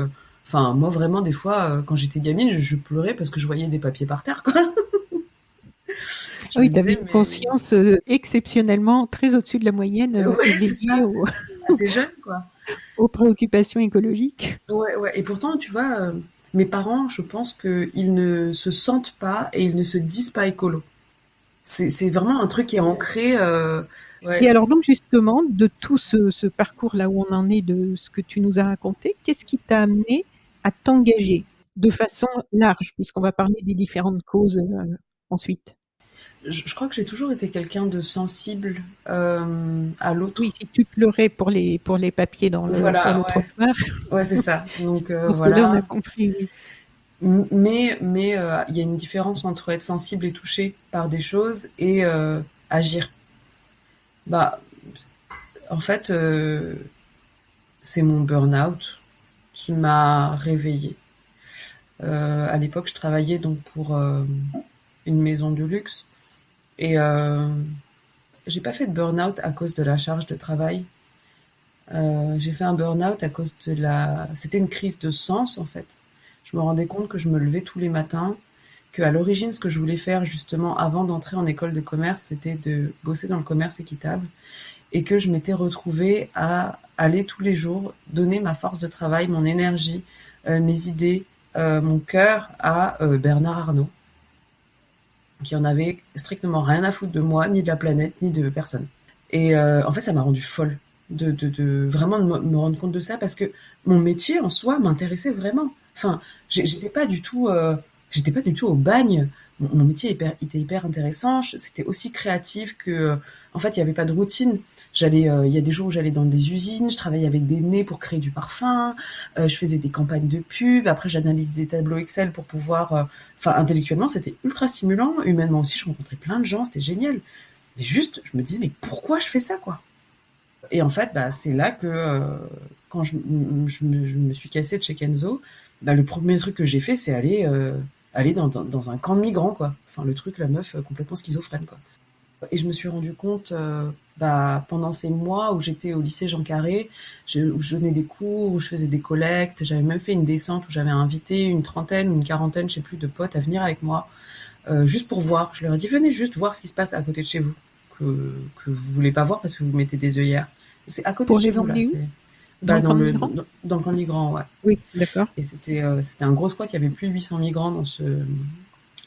S2: enfin, moi vraiment, des fois, quand j'étais gamine, je pleurais parce que je voyais des papiers par terre, quoi. Je
S1: Oui,
S2: me
S1: tu avais
S2: disais,
S1: une
S2: mais
S1: conscience exceptionnellement très au-dessus de la moyenne
S2: ouais, c'est
S1: éveillée
S2: ça, c'est assez jeune, quoi.
S1: aux préoccupations écologiques.
S2: Ouais, ouais. Et pourtant, tu vois, mes parents, je pense qu'ils ne se sentent pas et ils ne se disent pas écolo. C'est vraiment un truc qui est ancré.
S1: Et
S2: Ouais.
S1: alors donc justement, de tout ce parcours-là où on en est, de ce que tu nous as raconté, qu'est-ce qui t'a amené à t'engager de façon large, puisqu'on va parler des différentes causes ensuite?
S2: Je crois que j'ai toujours été quelqu'un de sensible à
S1: Oui,
S2: l'autre.
S1: si tu pleurais pour les papiers sur
S2: Voilà,
S1: le
S2: ouais.
S1: trottoir,
S2: Ouais, c'est ça. Donc
S1: je pense que là on a
S2: voilà.
S1: compris, oui.
S2: Mais il y a une différence entre être sensible et touché par des choses et agir. Bah, en fait, c'est mon burn-out qui m'a réveillée. À l'époque, je travaillais donc pour une maison de luxe et j'ai pas fait de burn-out à cause de la charge de travail. J'ai fait un burn-out à cause de la. C'était une crise de sens en fait. Je me rendais compte que je me levais tous les matins, que à l'origine, ce que je voulais faire justement avant d'entrer en école de commerce, c'était de bosser dans le commerce équitable, et que je m'étais retrouvée à aller tous les jours donner ma force de travail, mon énergie, mes idées, mon cœur à Bernard Arnault, qui en avait strictement rien à foutre de moi, ni de la planète, ni de personne. Et en fait, ça m'a rendue folle de vraiment de me rendre compte de ça, parce que mon métier en soi m'intéressait vraiment. Enfin, j'étais pas du tout, j'étais pas du tout au bagne. Mon métier était hyper intéressant. C'était aussi créatif que, en fait, il y avait pas de routine. Il y a des jours où j'allais dans des usines, je travaillais avec des nez pour créer du parfum, je faisais des campagnes de pub. Après, j'analysais des tableaux Excel pour pouvoir, enfin, intellectuellement, c'était ultra stimulant. Humainement aussi, je rencontrais plein de gens, c'était génial. Mais juste, je me disais, mais pourquoi je fais ça, quoi? Et en fait, bah, c'est là que, quand je me suis cassée de chez Kenzo, bah, le premier truc que j'ai fait, c'est aller dans un camp de migrants, quoi. Enfin, le truc, la meuf complètement schizophrène, quoi. Et je me suis rendu compte, bah, pendant ces mois où j'étais au lycée Jean Carré, où je donnais des cours, où je faisais des collectes, j'avais même fait une descente où j'avais invité une trentaine, une quarantaine, je sais plus, de potes à venir avec moi, juste pour voir. Je leur ai dit, venez juste voir ce qui se passe à côté de chez vous, que vous voulez pas voir parce que vous mettez des œillères. C'est à côté de
S1: Pour
S2: chez
S1: les
S2: vous, là.
S1: emmener où?
S2: C'est
S1: Dans
S2: bah,
S1: le camp de migrants?
S2: dans le camp de migrants, ouais.
S1: Oui, d'accord.
S2: Et c'était un gros squat. Il y avait plus de 800 migrants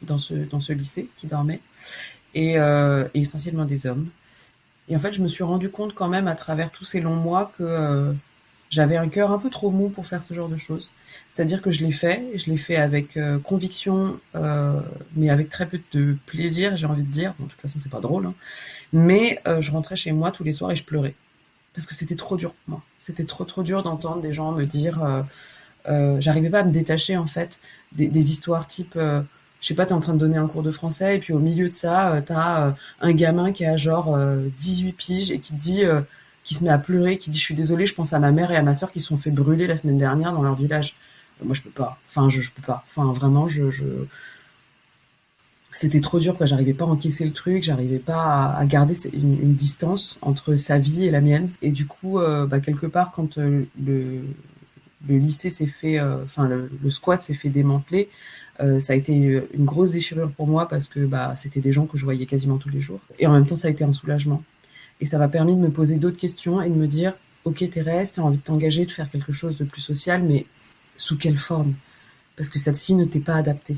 S2: dans ce lycée qui dormaient, et essentiellement des hommes. Et en fait, je me suis rendu compte quand même à travers tous ces longs mois que j'avais un cœur un peu trop mou pour faire ce genre de choses. C'est-à-dire que je l'ai fait avec conviction, mais avec très peu de plaisir, j'ai envie de dire. Bon, de toute façon, c'est pas drôle, hein. Mais je rentrais chez moi tous les soirs et je pleurais. Parce que c'était trop dur pour moi. C'était trop dur d'entendre des gens me dire... j'arrivais pas à me détacher, en fait, des histoires type... je sais pas, t'es en train de donner un cours de français, et puis au milieu de ça, t'as un gamin qui a genre 18 piges et qui te dit... qui se met à pleurer, qui dit je suis désolée, je pense à ma mère et à ma sœur qui se sont fait brûler la semaine dernière dans leur village. Moi je peux pas. Enfin je peux pas. Enfin vraiment c'était trop dur, quoi. J'arrivais pas à encaisser le truc, j'arrivais pas à garder une distance entre sa vie et la mienne. Et du coup, bah, quelque part, quand le lycée s'est fait, enfin le squat s'est fait démanteler, ça a été une grosse déchirure pour moi parce que bah c'était des gens que je voyais quasiment tous les jours. Et en même temps, ça a été un soulagement. Et ça m'a permis de me poser d'autres questions et de me dire, ok Thérèse, tu as envie de t'engager, de faire quelque chose de plus social, mais sous quelle forme? Parce que celle-ci ne t'est pas adaptée.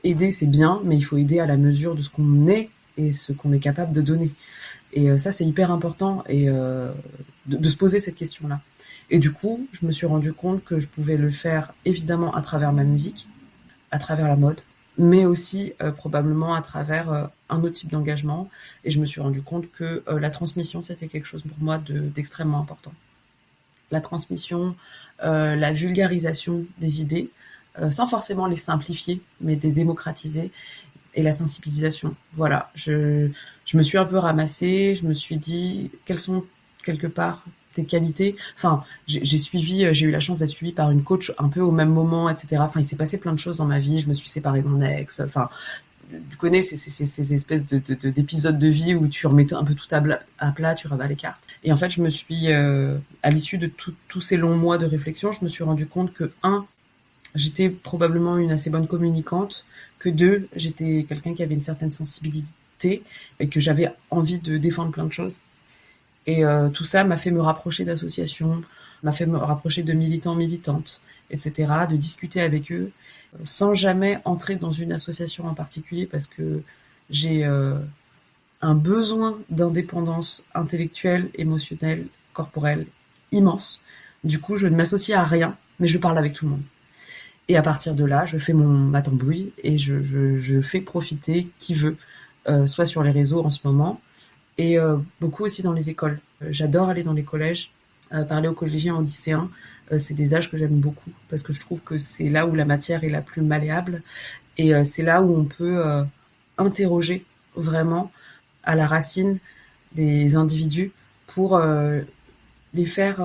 S2: Aider, c'est bien, mais il faut aider à la mesure de ce qu'on est et ce qu'on est capable de donner. Et ça, c'est hyper important, et de se poser cette question-là. Et du coup, je me suis rendu compte que je pouvais le faire évidemment à travers ma musique, à travers la mode, mais aussi probablement à travers un autre type d'engagement. Et je me suis rendu compte que la transmission, c'était quelque chose pour moi d'extrêmement important. La transmission, la vulgarisation des idées, sans forcément les simplifier, mais les démocratiser, et la sensibilisation. Voilà, je me suis un peu ramassée, je me suis dit quelles sont quelque part tes qualités. Enfin, j'ai eu la chance d'être suivie par une coach un peu au même moment, etc. Enfin, il s'est passé plein de choses dans ma vie. Je me suis séparée de mon ex. Enfin, tu connais ces espèces d'épisodes de vie où tu remets un peu tout à plat, tu rabats les cartes. Et en fait, je me suis, à l'issue de tous ces longs mois de réflexion, je me suis rendu compte que, j'étais probablement une assez bonne communicante, que deux, j'étais quelqu'un qui avait une certaine sensibilité et que j'avais envie de défendre plein de choses. Et tout ça m'a fait me rapprocher d'associations, m'a fait me rapprocher de militants, militantes, etc., de discuter avec eux, sans jamais entrer dans une association en particulier, parce que j'ai un besoin d'indépendance intellectuelle, émotionnelle, corporelle immense. Du coup, je ne m'associe à rien, mais je parle avec tout le monde. Et à partir de là, je fais ma tambouille et je fais profiter qui veut, soit sur les réseaux en ce moment, et beaucoup aussi dans les écoles. J'adore aller dans les collèges, parler aux collégiens, aux lycéens. C'est des âges que j'aime beaucoup parce que je trouve que c'est là où la matière est la plus malléable et c'est là où on peut interroger vraiment à la racine les individus pour les faire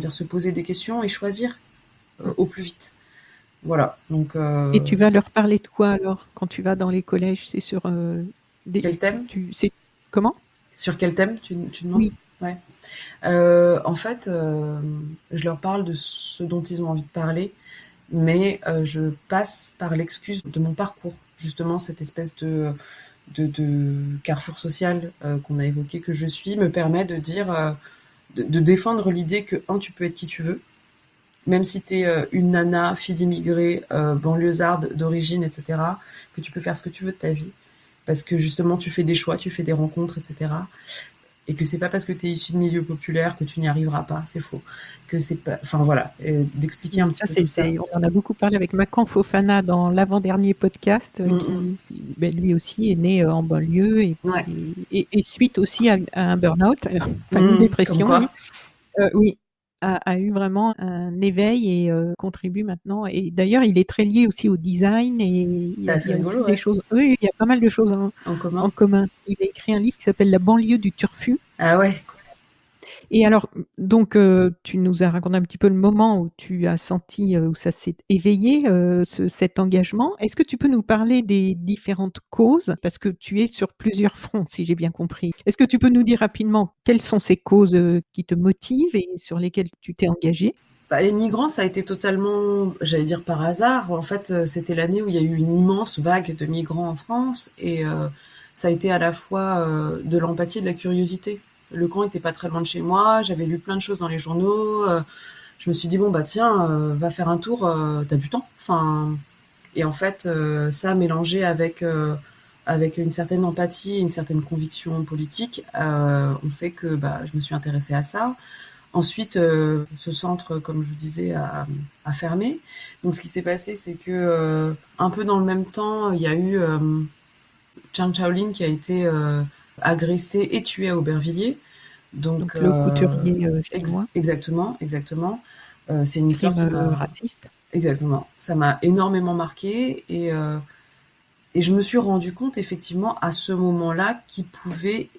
S2: se poser des questions et choisir au plus vite. Voilà. Donc
S1: Et tu vas leur parler de quoi alors quand tu vas dans les collèges? C'est sur
S2: quel thème?
S1: C'est comment?
S2: Sur quel thème tu demandes?
S1: Oui.
S2: Ouais. En fait, je leur parle de ce dont ils ont envie de parler, mais je passe par l'excuse de mon parcours, justement cette espèce de carrefour social qu'on a évoqué que je suis me permet de dire, de défendre l'idée que tu peux être qui tu veux, même si t'es une nana, fille d'immigrés, banlieusarde d'origine, etc., que tu peux faire ce que tu veux de ta vie, parce que justement tu fais des choix, tu fais des rencontres, etc., et que c'est pas parce que t'es issu de milieu populaire que tu n'y arriveras pas, c'est faux. Que c'est pas, enfin voilà, d'expliquer un petit peu tout ça.
S1: On en a beaucoup parlé avec Makan Fofana dans l'avant-dernier podcast, lui aussi est né en banlieue et suite aussi à un burn-out, enfin une dépression.
S2: Comme quoi.
S1: Oui, a eu vraiment un éveil et contribue maintenant. Et d'ailleurs, il est très lié aussi au design et il y a
S2: rigolo,
S1: aussi des choses. Oui, il y a pas mal de choses en commun. Il a écrit un livre qui s'appelle La banlieue du turfu.
S2: Ah ouais.
S1: Et alors, donc, tu nous as raconté un petit peu le moment où tu as senti, où ça s'est éveillé, cet engagement. Est-ce que tu peux nous parler des différentes causes? Parce que tu es sur plusieurs fronts, si j'ai bien compris. Est-ce que tu peux nous dire rapidement quelles sont ces causes qui te motivent et sur lesquelles tu t'es engagé?
S2: Les migrants, ça a été totalement, j'allais dire par hasard. En fait, c'était l'année où il y a eu une immense vague de migrants en France et ça a été à la fois de l'empathie et de la curiosité. Le camp était pas très loin de chez moi, j'avais lu plein de choses dans les journaux. Je me suis dit bon bah tiens, va faire un tour, t'as du temps. Enfin, et en fait, ça mélangé avec une certaine empathie, une certaine conviction politique, on fait que je me suis intéressée à ça. Ensuite, ce centre, comme je vous disais, a fermé. Donc, ce qui s'est passé, c'est que un peu dans le même temps, il y a eu Zhang Shaolin qui a été agressé et tué à Aubervilliers. Donc
S1: le couturier chinois.
S2: Exactement. C'est une histoire qui m'a
S1: raciste.
S2: Exactement. Ça m'a énormément marqué et je me suis rendu compte effectivement à ce moment-là qu'il pouvait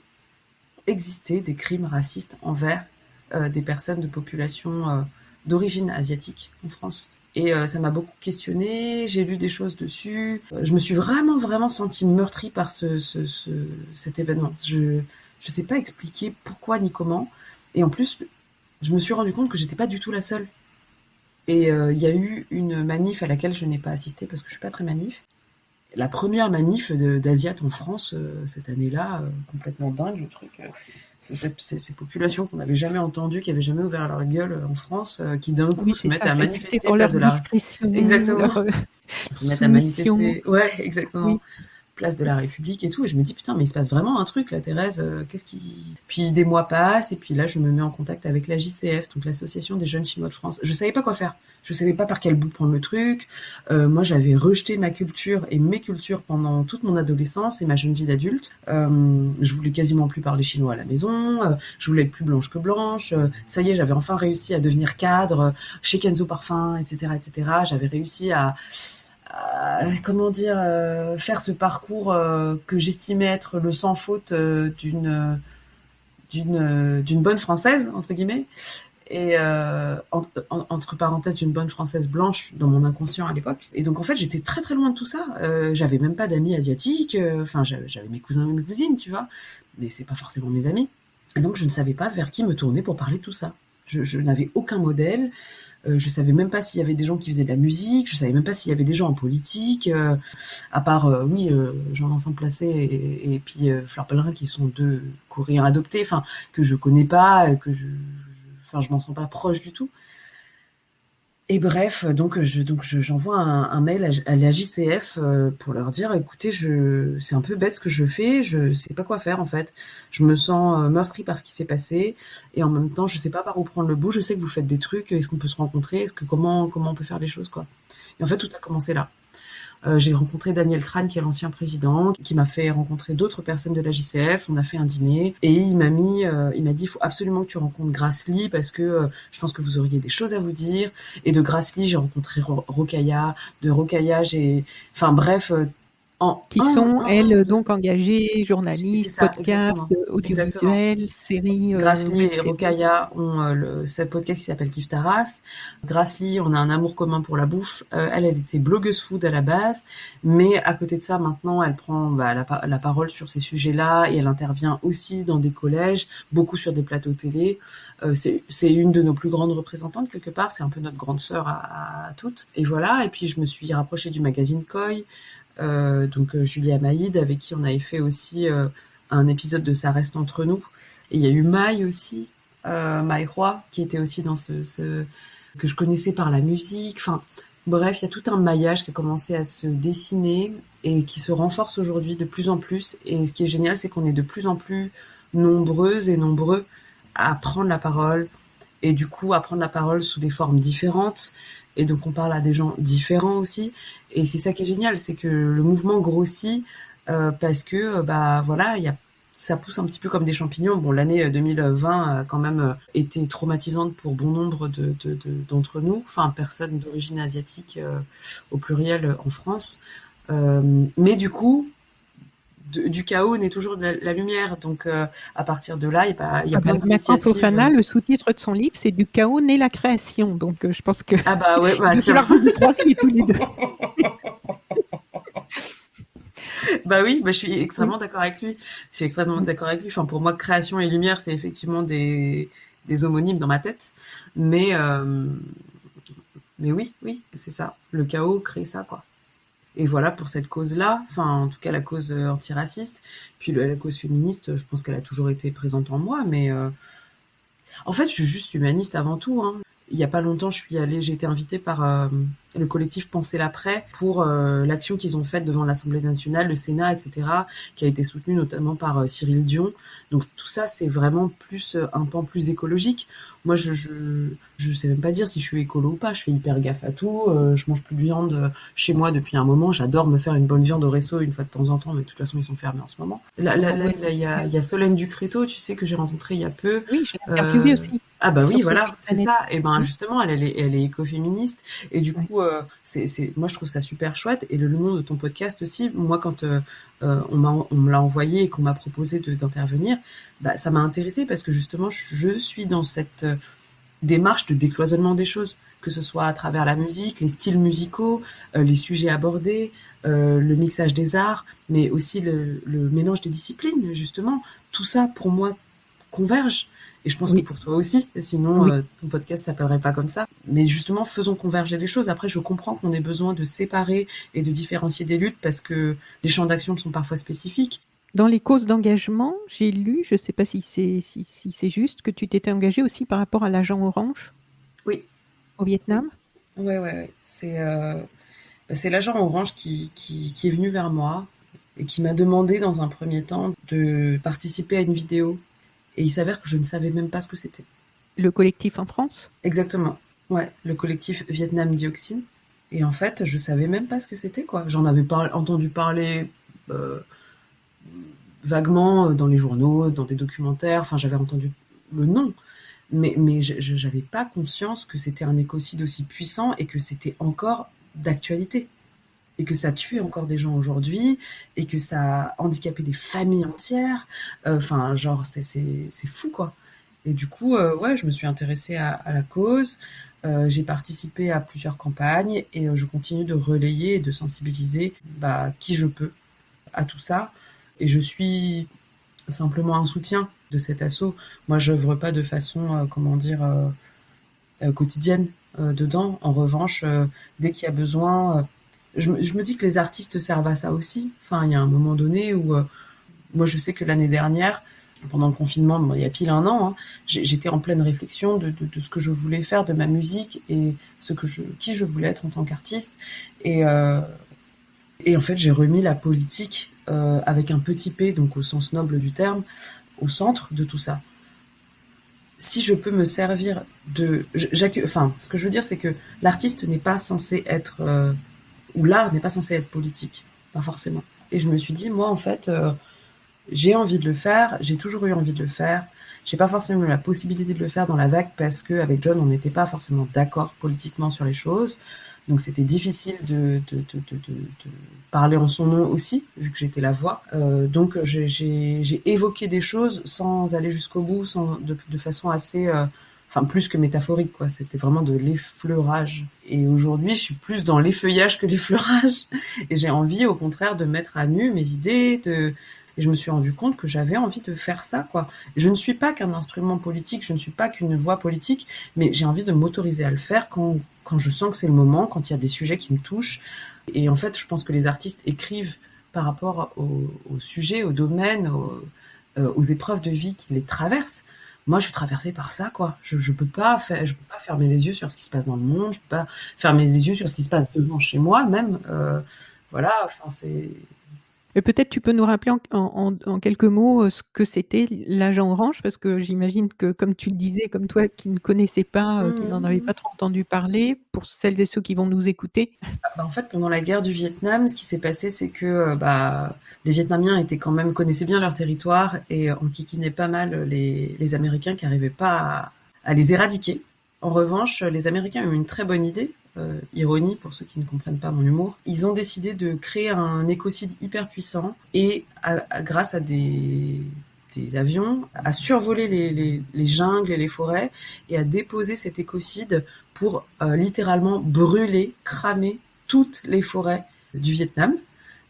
S2: exister des crimes racistes envers des personnes de population d'origine asiatique en France. Et ça m'a beaucoup questionnée, j'ai lu des choses dessus. Je me suis vraiment sentie meurtrie par cet événement. Je sais pas expliquer pourquoi ni comment. Et en plus, je me suis rendu compte que j'étais pas du tout la seule. Et il y a eu une manif à laquelle je n'ai pas assisté parce que je suis pas très manif. La première manif d'Asiates en France cette année-là, complètement dingue le truc. Ces populations qu'on n'avait jamais entendues, qui n'avaient jamais ouvert leur gueule en France, qui d'un coup se mettent à manifester
S1: pour leur discrétion.
S2: Exactement. Se mettent à manifester. Ouais, exactement.
S1: Oui.
S2: Place de la République et tout. Et je me dis, putain, mais il se passe vraiment un truc là, Thérèse. Puis des mois passent et puis là, je me mets en contact avec la JCF, donc l'Association des jeunes Chinois de France. Je savais pas quoi faire. Je savais pas par quel bout prendre le truc. Moi, j'avais rejeté ma culture et mes cultures pendant toute mon adolescence et ma jeune vie d'adulte. Je voulais quasiment plus parler chinois à la maison. Je voulais être plus blanche que blanche. Ça y est, j'avais enfin réussi à devenir cadre chez Kenzo Parfum, etc., etc. J'avais réussi à faire ce parcours que j'estimais être le sans faute d'une bonne Française, entre guillemets, et entre parenthèses d'une bonne Française blanche dans mon inconscient à l'époque. Et donc en fait j'étais très très loin de tout ça. J'avais même pas d'amis asiatiques. Enfin j'avais mes cousins et mes cousines, tu vois, mais c'est pas forcément mes amis. Et donc je ne savais pas vers qui me tourner pour parler de tout ça. Je n'avais aucun modèle. Je savais même pas s'il y avait des gens qui faisaient de la musique. Je savais même pas s'il y avait des gens en politique. À part Jean-Vincent Placé et puis Fleur Pellerin qui sont deux coréens adoptés. Enfin que je connais pas, je m'en sens pas proche du tout. Et bref, j'envoie un mail à la JCF pour leur dire, écoutez, c'est un peu bête ce que je fais, je sais pas quoi faire en fait. Je me sens meurtrie par ce qui s'est passé et en même temps, je sais pas par où prendre le bout. Je sais que vous faites des trucs, est-ce qu'on peut se rencontrer, comment on peut faire les choses quoi. Et en fait, tout a commencé là. J'ai rencontré Daniel Tran, qui est l'ancien président, qui m'a fait rencontrer d'autres personnes de la JCF. On a fait un dîner et il m'a dit, il faut absolument que tu rencontres Grasly parce que je pense que vous auriez des choses à vous dire. Et de Grasly, j'ai rencontré Rokhaya. De Rokhaya, enfin bref,
S1: qui sont, elles, donc engagées,
S2: c'est
S1: journalistes,
S2: ça,
S1: podcasts,
S2: exactement.
S1: audiovisuels, séries.
S2: Grasly et
S1: séries.
S2: Rokhaya ont ce podcast qui s'appelle Kif Taras. Grasly, on a un amour commun pour la bouffe. Elle était blogueuse food à la base, mais à côté de ça, maintenant, elle prend la parole sur ces sujets-là et elle intervient aussi dans des collèges, beaucoup sur des plateaux télé. C'est une de nos plus grandes représentantes quelque part. C'est un peu notre grande sœur à toutes. Et voilà. Et puis je me suis rapprochée du magazine Koi. Julie Amaïd, avec qui on avait fait aussi un épisode de Ça reste entre nous. Et il y a eu Maï aussi, Maï Roy, qui était aussi dans ce que je connaissais par la musique. Enfin, bref, il y a tout un maillage qui a commencé à se dessiner et qui se renforce aujourd'hui de plus en plus. Et ce qui est génial, c'est qu'on est de plus en plus nombreuses et nombreux à prendre la parole et du coup à prendre la parole sous des formes différentes. Et donc on parle à des gens différents aussi. Et c'est ça qui est génial, c'est que le mouvement grossit parce que ça pousse un petit peu comme des champignons. Bon, l'année 2020 a quand même été traumatisante pour bon nombre d'entre nous, enfin personnes d'origine asiatique au pluriel en France. Mais du coup, du chaos naît toujours de la lumière. Donc, à partir de là, il y a plein d'initiatives.
S1: Maintenant, Fofana, le sous-titre de son livre, c'est Du chaos naît la création. Donc, je pense que.
S2: Ah bah ouais,
S1: tiens. Vous croisez tous les deux.
S2: Bah oui, je suis extrêmement d'accord avec lui. Enfin, pour moi, création et lumière, c'est effectivement des homonymes dans ma tête. Mais oui, c'est ça. Le chaos crée ça, quoi. Et voilà, pour cette cause-là, enfin, en tout cas, la cause antiraciste, puis la cause féministe, je pense qu'elle a toujours été présente en moi, mais en fait, je suis juste humaniste avant tout, hein. Il y a pas longtemps, j'ai été invitée par le collectif Penser l'après pour l'action qu'ils ont faite devant l'Assemblée nationale, le Sénat, etc., qui a été soutenue notamment par Cyril Dion. Donc tout ça, c'est vraiment plus un pan plus écologique. Moi, je sais même pas dire si je suis écolo ou pas. Je fais hyper gaffe à tout. Je mange plus de viande chez moi depuis un moment. J'adore me faire une bonne viande au resto une fois de temps en temps, mais de toute façon, ils sont fermés en ce moment. Là, il y a Solène Ducréto, tu sais, que j'ai rencontrée il y a peu.
S1: Oui, je l'ai interviewée aussi.
S2: Ah bah oui, voilà, c'est ça. Et ben justement, elle est écoféministe et du coup, moi je trouve ça super chouette. Et le nom de ton podcast aussi, moi quand on me l'a envoyé et qu'on m'a proposé d'intervenir, ça m'a intéressée parce que justement, je suis dans cette démarche de décloisonnement des choses, que ce soit à travers la musique, les styles musicaux, les sujets abordés, le mixage des arts, mais aussi le mélange des disciplines, justement. Tout ça, pour moi, converge. Et je pense que pour toi aussi, sinon ton podcast s'appellerait pas comme ça. Mais justement, faisons converger les choses. Après, je comprends qu'on ait besoin de séparer et de différencier des luttes parce que les champs d'action sont parfois spécifiques.
S1: Dans les causes d'engagement, j'ai lu, je ne sais pas si c'est juste, que tu t'étais engagée aussi par rapport à l'agent orange.
S2: Oui.
S1: Au Vietnam.
S2: Oui. C'est l'agent orange qui est venu vers moi et qui m'a demandé dans un premier temps de participer à une vidéo. Et il s'avère que je ne savais même pas ce que c'était.
S1: Le collectif en France ?
S2: Exactement. Ouais, le collectif Vietnam Dioxine. Et en fait, je savais même pas ce que c'était, quoi. J'en avais entendu parler vaguement dans les journaux, dans des documentaires. Enfin, j'avais entendu le nom. Mais je n'avais pas conscience que c'était un écocide aussi puissant et que c'était encore d'actualité. et que ça tue encore des gens aujourd'hui et que ça a handicapé des familles entières. Enfin, genre, c'est fou, quoi. Et du coup, ouais, je me suis intéressée à la cause. J'ai participé à plusieurs campagnes et je continue de relayer et de sensibiliser qui je peux à tout ça. Et je suis simplement un soutien de cet assaut. Moi, je n'œuvre pas de façon, quotidienne dedans. En revanche, dès qu'il y a besoin, je me dis que les artistes servent à ça aussi. Enfin, il y a un moment donné où, moi, je sais que l'année dernière, pendant le confinement, il y a pile un an, hein, j'étais en pleine réflexion de ce que je voulais faire de ma musique et qui je voulais être en tant qu'artiste. Et, euh, et en fait, j'ai remis la politique avec un petit p, donc au sens noble du terme, au centre de tout ça. Si je peux me servir enfin, ce que je veux dire, c'est que l'artiste n'est pas censé être, ou l'art n'est pas censé être politique, pas forcément. Et je me suis dit, moi, en fait, j'ai envie de le faire, j'ai toujours eu envie de le faire. J'ai pas forcément eu la possibilité de le faire dans la vague parce que avec John, on n'était pas forcément d'accord politiquement sur les choses. Donc c'était difficile de parler en son nom aussi, vu que j'étais la voix. Donc j'ai évoqué des choses sans aller jusqu'au bout, de façon assez, enfin plus que métaphorique, quoi. C'était vraiment de l'effleurage. Et aujourd'hui, je suis plus dans l'effeuillage que l'effleurage. Et j'ai envie, au contraire, de mettre à nu mes idées, et je me suis rendu compte que j'avais envie de faire ça, quoi. Je ne suis pas qu'un instrument politique, je ne suis pas qu'une voix politique, mais j'ai envie de m'autoriser à le faire quand je sens que c'est le moment, quand il y a des sujets qui me touchent. Et en fait, je pense que les artistes écrivent par rapport au sujet, au domaine, aux épreuves de vie qui les traversent. Moi, je suis traversée par ça, quoi. Je peux pas fermer les yeux sur ce qui se passe dans le monde, je peux pas fermer les yeux sur ce qui se passe devant chez moi, même. Voilà, enfin, c'est.
S1: Et peut-être tu peux nous rappeler en quelques mots ce que c'était l'agent orange, parce que j'imagine que, comme tu le disais, comme toi qui ne connaissais pas, qui n'en avait pas trop entendu parler, pour celles et ceux qui vont nous écouter.
S2: En fait, pendant la guerre du Vietnam, ce qui s'est passé, c'est que les Vietnamiens connaissaient bien leur territoire et enquiquinaient pas mal les Américains qui n'arrivaient pas à les éradiquer. En revanche, les Américains ont eu une très bonne idée, ironie pour ceux qui ne comprennent pas mon humour. Ils ont décidé de créer un écocide hyper puissant et grâce à des avions, à survoler les jungles et les forêts et à déposer cet écocide pour littéralement brûler, cramer toutes les forêts du Vietnam,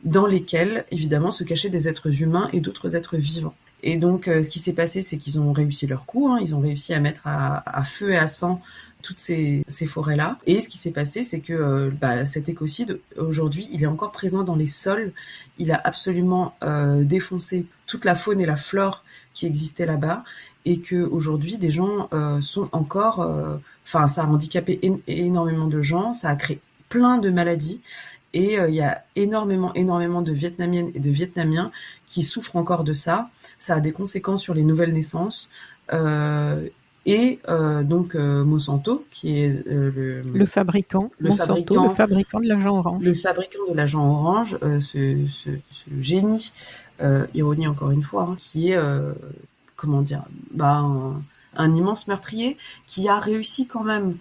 S2: dans lesquelles, évidemment, se cachaient des êtres humains et d'autres êtres vivants. Et donc, ce qui s'est passé, c'est qu'ils ont réussi leur coup, hein, ils ont réussi à mettre à feu et à sang toutes ces forêts-là. Et ce qui s'est passé, c'est que cet écocide, aujourd'hui, il est encore présent dans les sols. Il a absolument défoncé toute la faune et la flore qui existaient là-bas. Et qu'aujourd'hui, des gens sont encore... Enfin, ça a handicapé énormément de gens, ça a créé plein de maladies. Et il y a énormément de Vietnamiennes et de Vietnamiens qui souffrent encore de ça. Ça a des conséquences sur les nouvelles naissances. Donc Monsanto, qui est
S1: le fabricant de l'agent orange.
S2: Le fabricant de l'agent orange, ce génie, ironie encore une fois, hein, qui est, un immense meurtrier, qui a réussi quand même.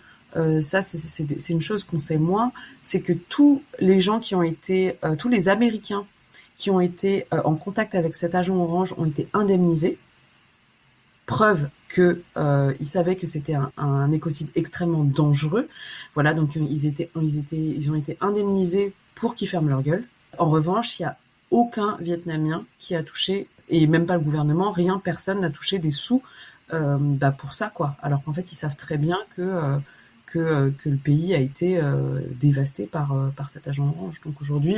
S2: Ça, c'est une chose qu'on sait moins, c'est que tous les gens qui ont été, tous les Américains qui ont été en contact avec cet agent orange ont été indemnisés. Preuve que ils savaient que c'était un écocide extrêmement dangereux. Voilà, donc ils ont été indemnisés pour qu'ils ferment leur gueule. En revanche, il y a aucun Vietnamien qui a touché, et même pas le gouvernement, personne n'a touché des sous pour ça, quoi. Alors qu'en fait, ils savent très bien que le pays a été dévasté par cet agent orange. Donc aujourd'hui,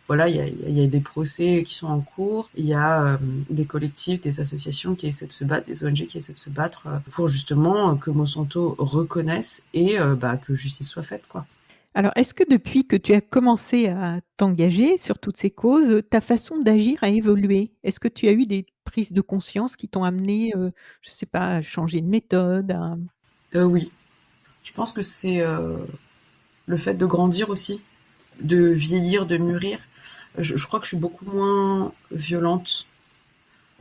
S2: voilà, il y a des procès qui sont en cours, il y a des collectifs, des associations qui essaient de se battre, des ONG qui essaient de se battre pour justement que Monsanto reconnaisse et que justice soit faite, quoi.
S1: Alors, est-ce que depuis que tu as commencé à t'engager sur toutes ces causes, ta façon d'agir a évolué? Est-ce que tu as eu des prises de conscience qui t'ont amené, je sais pas, à changer de méthode,
S2: Oui. Je pense que c'est le fait de grandir aussi, de vieillir, de mûrir. Je crois que je suis beaucoup moins violente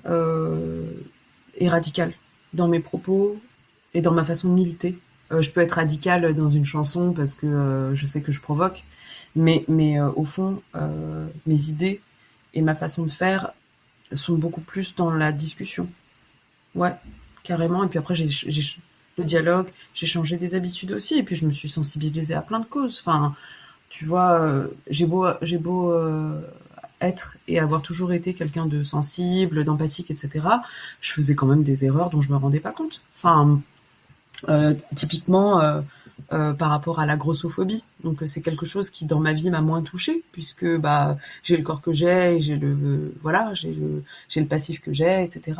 S2: et radicale dans mes propos et dans ma façon de militer. Je peux être radicale dans une chanson parce que je sais que je provoque, mais au fond, mes idées et ma façon de faire sont beaucoup plus dans la discussion. Ouais, carrément. Et puis après, j'ai le dialogue, j'ai changé des habitudes aussi, et puis je me suis sensibilisée à plein de causes. Enfin, tu vois, j'ai beau être et avoir toujours été quelqu'un de sensible, d'empathique, etc. Je faisais quand même des erreurs dont je me rendais pas compte. Enfin, typiquement par rapport à la grossophobie. Donc c'est quelque chose qui dans ma vie m'a moins touchée puisque bah j'ai le corps que j'ai, j'ai le voilà, j'ai le passif que j'ai, etc.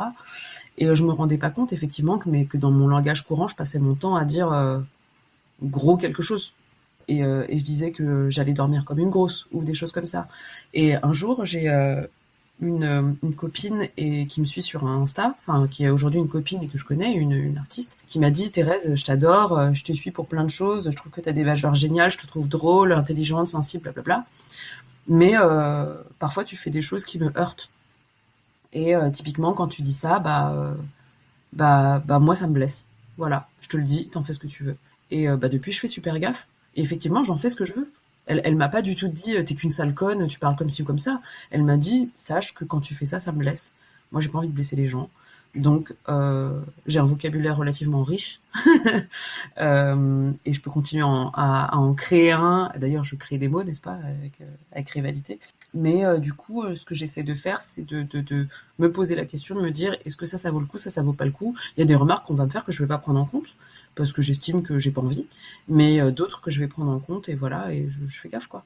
S2: Et je me rendais pas compte effectivement que dans mon langage courant, je passais mon temps à dire gros quelque chose. Et je disais que j'allais dormir comme une grosse ou des choses comme ça. Et un jour, j'ai une copine et qui me suit sur Insta, enfin qui est aujourd'hui une copine et que je connais, une artiste, qui m'a dit Thérèse, je t'adore, je te suis pour plein de choses, je trouve que t'as des valeurs géniales, je te trouve drôle, intelligente, sensible, blablabla. Mais parfois tu fais des choses qui me heurtent. Et typiquement quand tu dis ça, bah moi ça me blesse. Voilà, je te le dis, t'en fais ce que tu veux. Et bah depuis je fais super gaffe. Et effectivement j'en fais ce que je veux. Elle m'a pas du tout dit t'es qu'une sale conne, tu parles comme ci ou comme ça. Elle m'a dit sache que quand tu fais ça, ça me blesse. Moi j'ai pas envie de blesser les gens. Donc j'ai un vocabulaire relativement riche et je peux continuer à en créer un. D'ailleurs je crée des mots, n'est-ce pas, avec rivalité. Mais du coup, ce que j'essaie de faire, c'est de me poser la question, de me dire est-ce que ça vaut le coup, ça vaut pas le coup. Il y a des remarques qu'on va me faire que je vais pas prendre en compte parce que j'estime que j'ai pas envie, mais d'autres que je vais prendre en compte et voilà, et je fais gaffe quoi.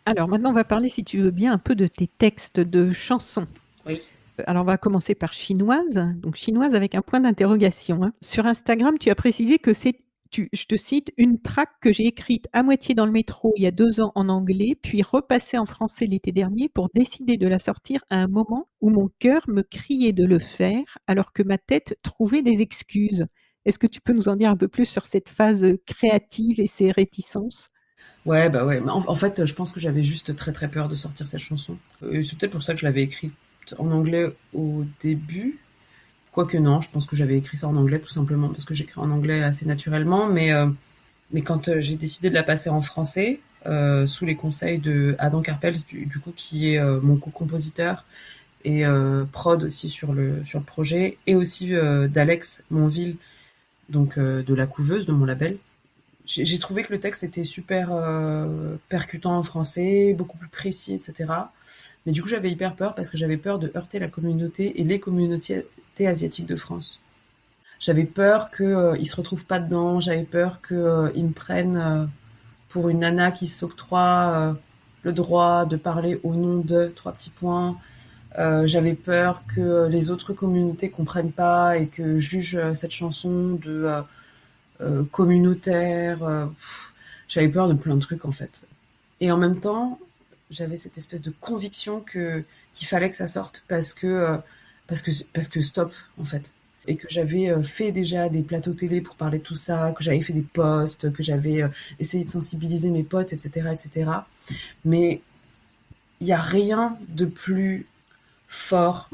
S1: Alors maintenant, on va parler, si tu veux bien, un peu de tes textes de chansons.
S2: Oui.
S1: Alors, on va commencer par chinoise. Donc, chinoise avec un point d'interrogation, hein. Sur Instagram, tu as précisé que c'est, je te cite, une track que j'ai écrite à moitié dans le métro il y a 2 ans en anglais, puis repassée en français l'été dernier pour décider de la sortir à un moment où mon cœur me criait de le faire, alors que ma tête trouvait des excuses. Est-ce que tu peux nous en dire un peu plus sur cette phase créative et ses réticences?
S2: Ouais, bah ouais. Mais en fait, je pense que j'avais juste très très peur de sortir cette chanson. Et c'est peut-être pour ça que je l'avais écrite en anglais au début. Quoique non, je pense que j'avais écrit ça en anglais tout simplement parce que j'écris en anglais assez naturellement. Mais quand j'ai décidé de la passer en français, sous les conseils de Adam Karpels, du coup, qui est mon co-compositeur et prod aussi sur le projet, et aussi d'Alex Monville, donc de La Couveuse, de mon label, j'ai trouvé que le texte était super percutant en français, beaucoup plus précis, etc. Mais du coup, j'avais hyper peur parce que j'avais peur de heurter la communauté et les communautés asiatiques de France. J'avais peur qu'ils se retrouvent pas dedans, j'avais peur qu'ils me prennent pour une nana qui s'octroie le droit de parler au nom de trois petits points. J'avais peur que les autres communautés comprennent pas et que jugent cette chanson de communautaire. J'avais peur de plein de trucs en fait. Et en même temps, j'avais cette espèce de conviction qu'il fallait que ça sorte parce que stop en fait. Et que j'avais fait déjà des plateaux télé pour parler de tout ça, que j'avais fait des posts, que j'avais essayé de sensibiliser mes potes, etc., etc. Mais il y a rien de plus fort,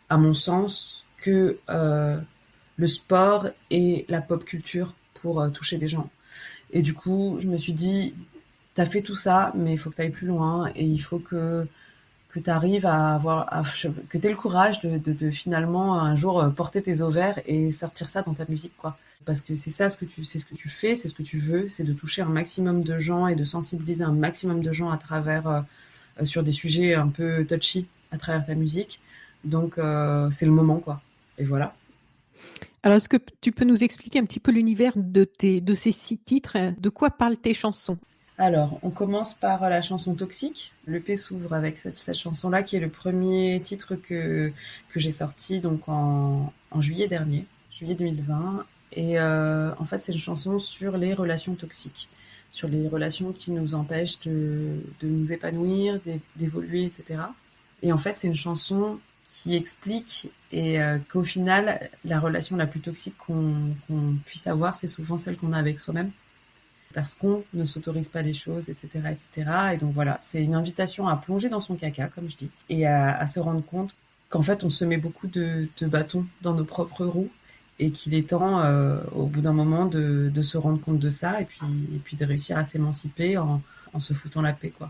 S2: à mon sens, que le sport et la pop culture pour toucher des gens. Et du coup, je me suis dit, t'as fait tout ça, mais il faut que t'ailles plus loin et il faut que t'arrives à que t'aies le courage de finalement un jour porter tes ovaires et sortir ça dans ta musique, quoi. Parce que c'est ce que tu fais, c'est ce que tu veux, c'est de toucher un maximum de gens et de sensibiliser un maximum de gens à travers, sur des sujets un peu touchy à travers ta musique. Donc, c'est le moment, quoi. Et voilà.
S1: Alors, est-ce que tu peux nous expliquer un petit peu l'univers de ces 6 titres? De quoi parlent tes chansons?
S2: Alors, on commence par la chanson Toxique. Le P s'ouvre avec cette chanson-là, qui est le premier titre que j'ai sorti donc en juillet dernier, juillet 2020. Et en fait, c'est une chanson sur les relations toxiques, sur les relations qui nous empêchent de nous épanouir, d'évoluer, etc. Et en fait, c'est une chanson qui explique et qu'au final, la relation la plus toxique qu'on puisse avoir, c'est souvent celle qu'on a avec soi-même parce qu'on ne s'autorise pas les choses, etc., etc. Et donc voilà, c'est une invitation à plonger dans son caca, comme je dis, et à se rendre compte qu'en fait, on se met beaucoup de bâtons dans nos propres roues et qu'il est temps, au bout d'un moment, de se rendre compte de ça et puis de réussir à s'émanciper en se foutant la paix, quoi.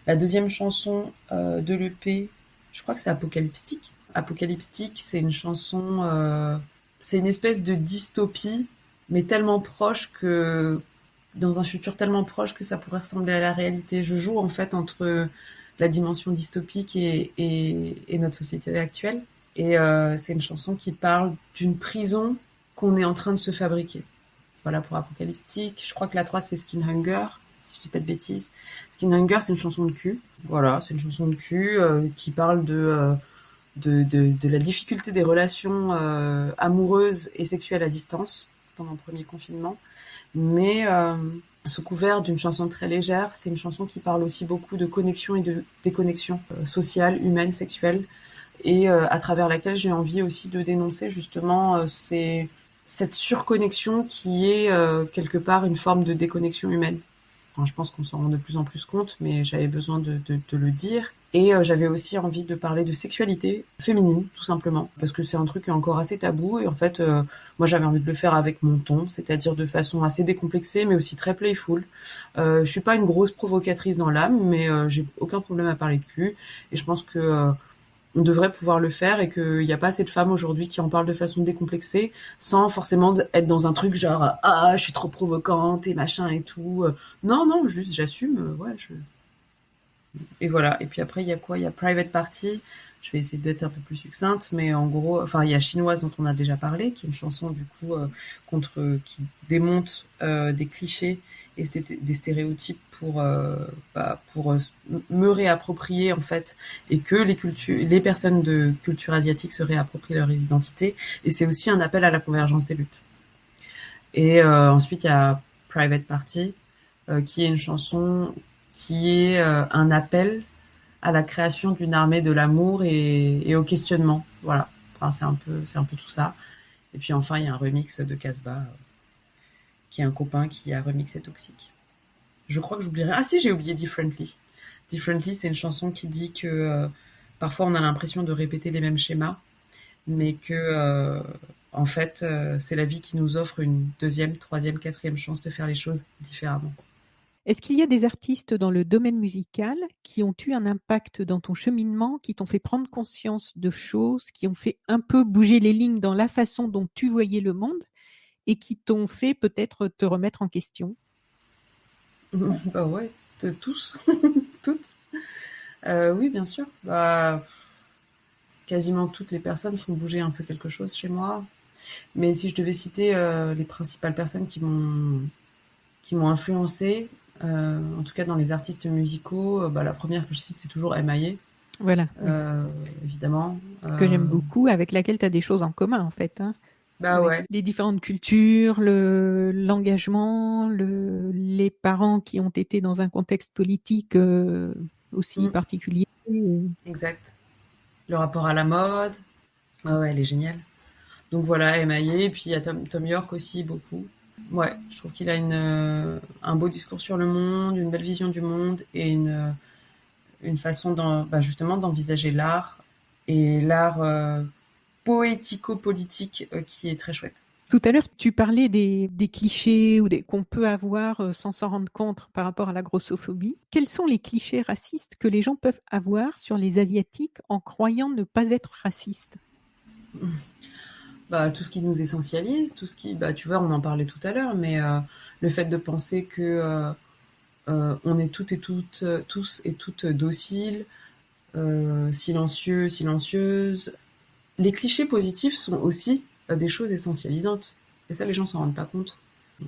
S2: La deuxième chanson de l'EP, je crois que c'est Apocalyptique. Apocalyptique, c'est une chanson, c'est une espèce de dystopie, mais tellement proche que dans un futur tellement proche que ça pourrait ressembler à la réalité. Je joue en fait entre la dimension dystopique et notre société actuelle. Et c'est une chanson qui parle d'une prison qu'on est en train de se fabriquer. Voilà pour Apocalyptique. Je crois que la 3 c'est Skin Hunger, si je dis pas de bêtises. Skin Hunger, c'est une chanson de cul. Voilà, c'est une chanson de cul qui parle de la difficulté des relations amoureuses et sexuelles à distance pendant le premier confinement. Mais sous couvert d'une chanson très légère, c'est une chanson qui parle aussi beaucoup de connexion et de déconnexion sociale, humaine, sexuelle, et à travers laquelle j'ai envie aussi de dénoncer justement cette surconnexion qui est quelque part une forme de déconnexion humaine. Enfin, je pense qu'on s'en rend de plus en plus compte, mais j'avais besoin de le dire. Et j'avais aussi envie de parler de sexualité féminine, tout simplement, parce que c'est un truc qui est encore assez tabou. Et en fait, moi, j'avais envie de le faire avec mon ton, c'est-à-dire de façon assez décomplexée, mais aussi très playful. Je suis pas une grosse provocatrice dans l'âme, mais j'ai aucun problème à parler de cul. Et je pense que on devrait pouvoir le faire et qu'il n'y a pas assez de femmes aujourd'hui qui en parlent de façon décomplexée sans forcément être dans un truc genre ah je suis trop provocante et machin et tout. Non non, juste j'assume, ouais je. Et voilà. Et puis après il y a quoi? Il y a Private Party. Je vais essayer d'être un peu plus succincte, mais en gros, enfin il y a Chinoise dont on a déjà parlé, qui est une chanson du coup qui démonte des clichés et des stéréotypes pour me réapproprier en fait, et que les personnes de culture asiatique se réapproprient leur identité. Et c'est aussi un appel à la convergence des luttes. Et ensuite il y a Private Party, qui est une chanson qui est un appel à la création d'une armée de l'amour et au questionnement. Voilà. Enfin, c'est un peu tout ça. Et puis enfin, il y a un remix de Casbah, qui est un copain qui a remixé Toxic. Je crois que j'oublierai. Ah si, j'ai oublié Differently. Differently, c'est une chanson qui dit que parfois on a l'impression de répéter les mêmes schémas, mais que en fait, c'est la vie qui nous offre une deuxième, troisième, quatrième chance de faire les choses différemment.
S1: Est-ce qu'il y a des artistes dans le domaine musical qui ont eu un impact dans ton cheminement, qui t'ont fait prendre conscience de choses, qui ont fait un peu bouger les lignes dans la façon dont tu voyais le monde et qui t'ont fait peut-être te remettre en question?
S2: Bah ouais, tous, toutes. Oui, bien sûr. Bah, quasiment toutes les personnes font bouger un peu quelque chose chez moi. Mais si je devais citer les principales personnes qui m'ont influencée, en tout cas dans les artistes musicaux, bah, la première que je cite, c'est toujours M.I.A.
S1: Voilà,
S2: Évidemment.
S1: que j'aime beaucoup, avec laquelle tu as des choses en commun en fait. Hein.
S2: Bah
S1: Avec
S2: ouais.
S1: les différentes cultures, l'engagement, les parents qui ont été dans un contexte politique aussi particulier.
S2: Exact. Le rapport à la mode. Ah ouais, elle est géniale. Donc voilà, M.I.A. Et puis il y a Tom York aussi, beaucoup. Ouais, je trouve qu'il a un beau discours sur le monde, une belle vision du monde et une façon justement d'envisager l'art et l'art poético-politique qui est très chouette.
S1: Tout à l'heure, tu parlais des clichés qu'on peut avoir sans s'en rendre compte par rapport à la grossophobie. Quels sont les clichés racistes que les gens peuvent avoir sur les Asiatiques en croyant ne pas être racistes?
S2: Bah, tout ce qui nous essentialise, tout ce qui, bah, tu vois, on en parlait tout à l'heure, mais le fait de penser que on est toutes et toutes, tous et toutes dociles, silencieux, silencieuses. Les clichés positifs sont aussi des choses essentialisantes. Et ça, les gens s'en rendent pas compte.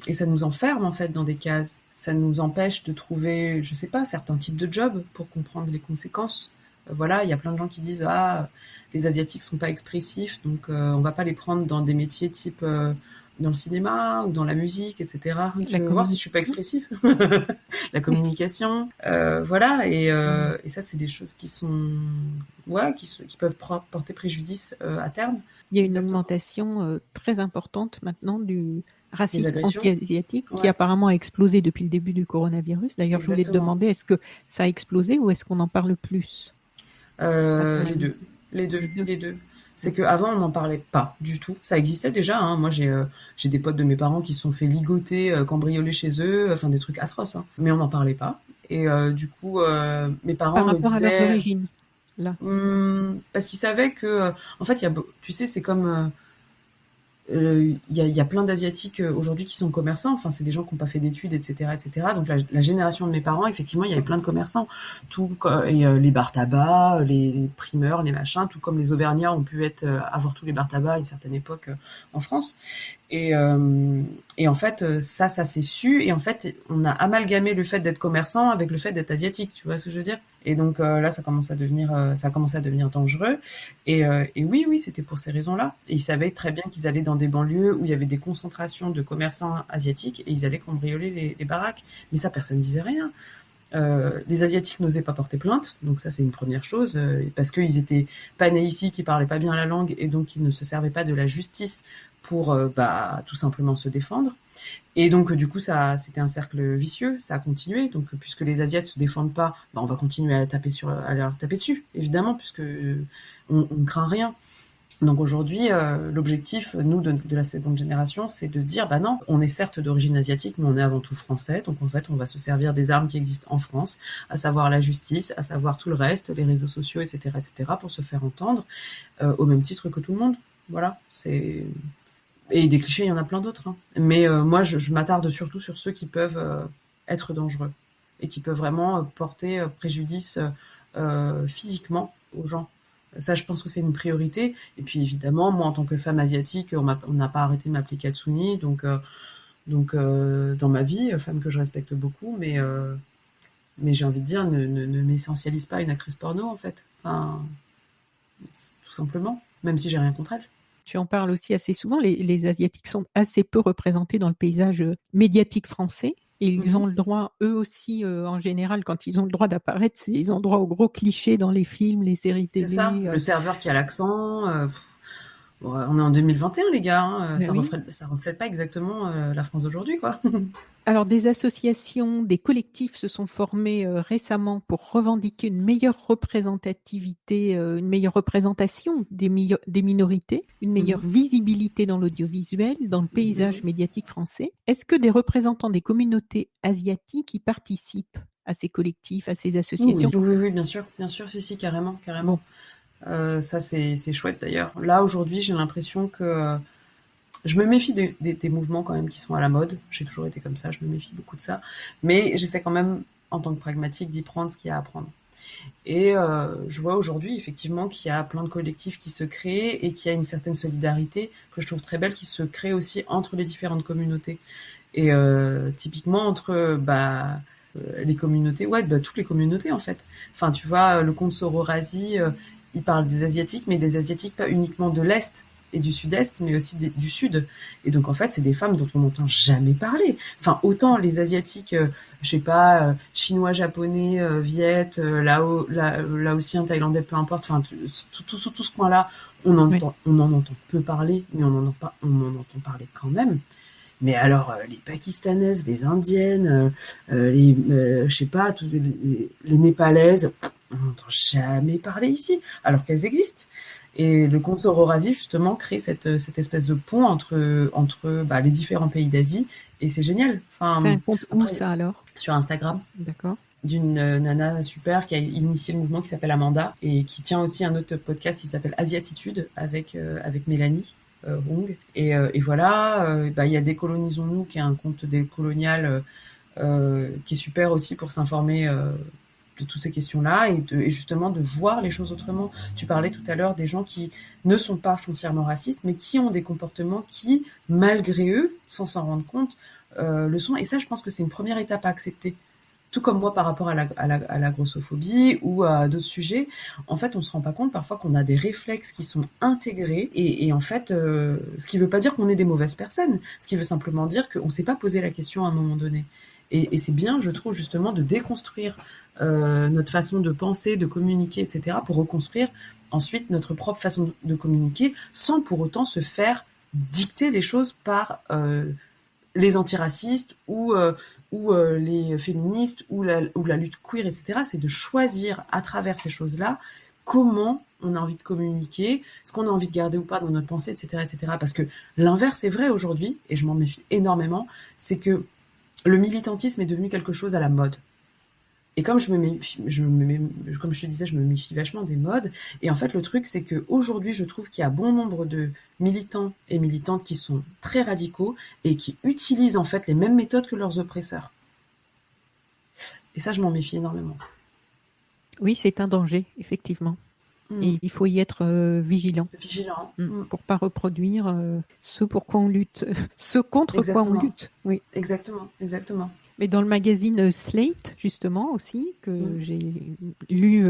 S2: Et ça nous enferme, en fait, dans des cases. Ça nous empêche de trouver, je sais pas, certains types de jobs pour comprendre les conséquences. Voilà, il y a plein de gens qui disent « Ah, les Asiatiques sont pas expressifs, donc on va pas les prendre dans des métiers type dans le cinéma ou dans la musique, etc. » Tu veux voir si je suis pas expressif? La communication, voilà. Et ça, c'est des choses qui sont, ouais, qui peuvent porter préjudice à terme.
S1: Il y a une augmentation très importante maintenant du racisme anti-asiatique qui apparemment a explosé depuis le début du coronavirus. D'ailleurs, je voulais te demander, est-ce que ça a explosé ou est-ce qu'on en parle plus?
S2: Les deux. C'est qu'avant, on n'en parlait pas du tout. Ça existait déjà, hein. Moi, j'ai des potes de mes parents qui se sont fait ligoter, cambrioler chez eux, enfin des trucs atroces, hein. Mais on n'en parlait pas. Et du coup, mes parents
S1: Par
S2: me
S1: rapport à leurs
S2: disaient,
S1: origines, là.
S2: parce qu'ils savaient que, en fait, tu sais, c'est comme il y a plein d'asiatiques aujourd'hui qui sont commerçants. Enfin, c'est des gens qui n'ont pas fait d'études, etc., etc. Donc la génération de mes parents, effectivement, il y avait plein de commerçants. Les bars tabac, les primeurs, les machins, tout comme les Auvergnats ont pu avoir tous les bars tabac à une certaine époque en France. Et en fait, ça s'est su. Et en fait, on a amalgamé le fait d'être commerçant avec le fait d'être asiatique. Tu vois ce que je veux dire? Et donc là, ça commence à devenir dangereux. Et oui, c'était pour ces raisons-là. Et ils savaient très bien qu'ils allaient dans des banlieues où il y avait des concentrations de commerçants asiatiques et ils allaient cambrioler les baraques. Mais ça, personne disait rien. Les Asiatiques n'osaient pas porter plainte, donc ça c'est une première chose, parce qu'ils étaient pas nés ici, qu'ils parlaient pas bien la langue, et donc ils ne se servaient pas de la justice pour tout simplement se défendre. Et donc du coup ça c'était un cercle vicieux, ça a continué. Donc puisque les Asiates se défendent pas, on va continuer à leur taper dessus, évidemment, puisque on ne craint rien. Donc aujourd'hui, l'objectif, nous, de la seconde génération, c'est de dire, bah non, on est certes d'origine asiatique, mais on est avant tout français. Donc en fait, on va se servir des armes qui existent en France, à savoir la justice, à savoir tout le reste, les réseaux sociaux, etc., etc., pour se faire entendre, au même titre que tout le monde. Voilà, et des clichés, il y en a plein d'autres, hein. Mais moi, je m'attarde surtout sur ceux qui peuvent être dangereux et qui peuvent vraiment porter préjudice physiquement aux gens. Ça, je pense que c'est une priorité. Et puis évidemment, moi, en tant que femme asiatique, on n'a pas arrêté de m'appeler Katsuni, donc dans ma vie, femme que je respecte beaucoup, mais j'ai envie de dire, ne m'essentialise pas une actrice porno, en fait. Enfin, tout simplement, même si j'ai rien contre elle.
S1: Tu en parles aussi assez souvent. Les Asiatiques sont assez peu représentés dans le paysage médiatique français. Et ils ont le droit, eux aussi, en général, quand ils ont le droit d'apparaître, ils ont le droit aux gros clichés dans les films, les séries
S2: C'est
S1: télé.
S2: ça, le serveur qui a l'accent. On est en 2021, les gars, hein,
S1: Ben oui.
S2: ça reflète pas exactement la France d'aujourd'hui, quoi.
S1: Alors, des associations, des collectifs se sont formés récemment pour revendiquer une meilleure représentativité, une meilleure représentation des minorités, une meilleure
S2: Mhm.
S1: visibilité dans l'audiovisuel, dans le paysage
S2: Mhm.
S1: médiatique français. Est-ce que des représentants des communautés asiatiques y participent à ces collectifs, à ces associations?
S2: Oui, bien sûr, si, carrément, carrément.
S1: Bon,
S2: Ça, c'est chouette d'ailleurs. Là, aujourd'hui, j'ai l'impression que je me méfie des mouvements quand même qui sont à la mode. J'ai toujours été comme ça, je me méfie beaucoup de ça. Mais j'essaie quand même, en tant que pragmatique, d'y prendre ce qu'il y a à prendre. Et je vois aujourd'hui, effectivement, qu'il y a plein de collectifs qui se créent et qu'il y a une certaine solidarité que je trouve très belle qui se crée aussi entre les différentes communautés. Et typiquement entre les communautés, ouais, toutes les communautés en fait. Enfin, tu vois, le comte Sororasi, il parle des Asiatiques, mais des Asiatiques pas uniquement de l'Est et du Sud-Est, mais aussi du Sud. Et donc en fait, c'est des femmes dont on n'entend jamais parler. Enfin, autant les Asiatiques, je sais pas, Chinois, Japonais, Viet, Laotien, Thaïlandais, peu importe. Enfin, tout ce coin-là,
S1: oui.
S2: on en entend peu parler, mais on en entend parler quand même. Mais alors, les Pakistanaises, les Indiennes, je sais pas, les Népalaises, on n'entend jamais parler ici, alors qu'elles existent. Et le compte Sororasi, justement, crée cette espèce de pont entre les différents pays d'Asie, et c'est génial.
S1: C'est
S2: Enfin,
S1: un compte où
S2: après,
S1: ça alors?
S2: sur Instagram,
S1: D'accord.
S2: d'une nana super qui a initié le mouvement qui s'appelle Amanda, et qui tient aussi un autre podcast qui s'appelle Asiatitude, avec Mélanie. Hong. Et voilà, il y a Décolonisons-nous, qui est un compte décolonial qui est super aussi pour s'informer de toutes ces questions-là et justement de voir les choses autrement. Tu parlais tout à l'heure des gens qui ne sont pas foncièrement racistes, mais qui ont des comportements qui, malgré eux, sans s'en rendre compte, le sont. Et ça, je pense que c'est une première étape à accepter. Tout comme moi par rapport à la grossophobie ou à d'autres sujets, en fait, on se rend pas compte parfois qu'on a des réflexes qui sont intégrés et en fait, ce qui veut pas dire qu'on est des mauvaises personnes, ce qui veut simplement dire qu'on s'est pas posé la question à un moment donné. Et c'est bien, je trouve, justement, de déconstruire notre façon de penser, de communiquer, etc., pour reconstruire ensuite notre propre façon de communiquer, sans pour autant se faire dicter les choses par les antiracistes ou les féministes ou la lutte queer, etc. C'est de choisir à travers ces choses-là comment on a envie de communiquer, ce qu'on a envie de garder ou pas dans notre pensée, etc., etc. Parce que l'inverse est vrai aujourd'hui, et je m'en méfie énormément, c'est que le militantisme est devenu quelque chose à la mode. Et comme comme je te disais, je me méfie vachement des modes. Et en fait, le truc, c'est que aujourd'hui, je trouve qu'il y a bon nombre de militants et militantes qui sont très radicaux et qui utilisent en fait les mêmes méthodes que leurs oppresseurs. Et ça, je m'en méfie énormément.
S1: Oui, c'est un danger, effectivement. Et il faut y être vigilant.
S2: Vigilant.
S1: Pour pas reproduire ce pour quoi on lutte, ce contre quoi on lutte. Oui.
S2: Exactement, exactement.
S1: Mais dans le magazine Slate, justement, aussi, que j'ai lu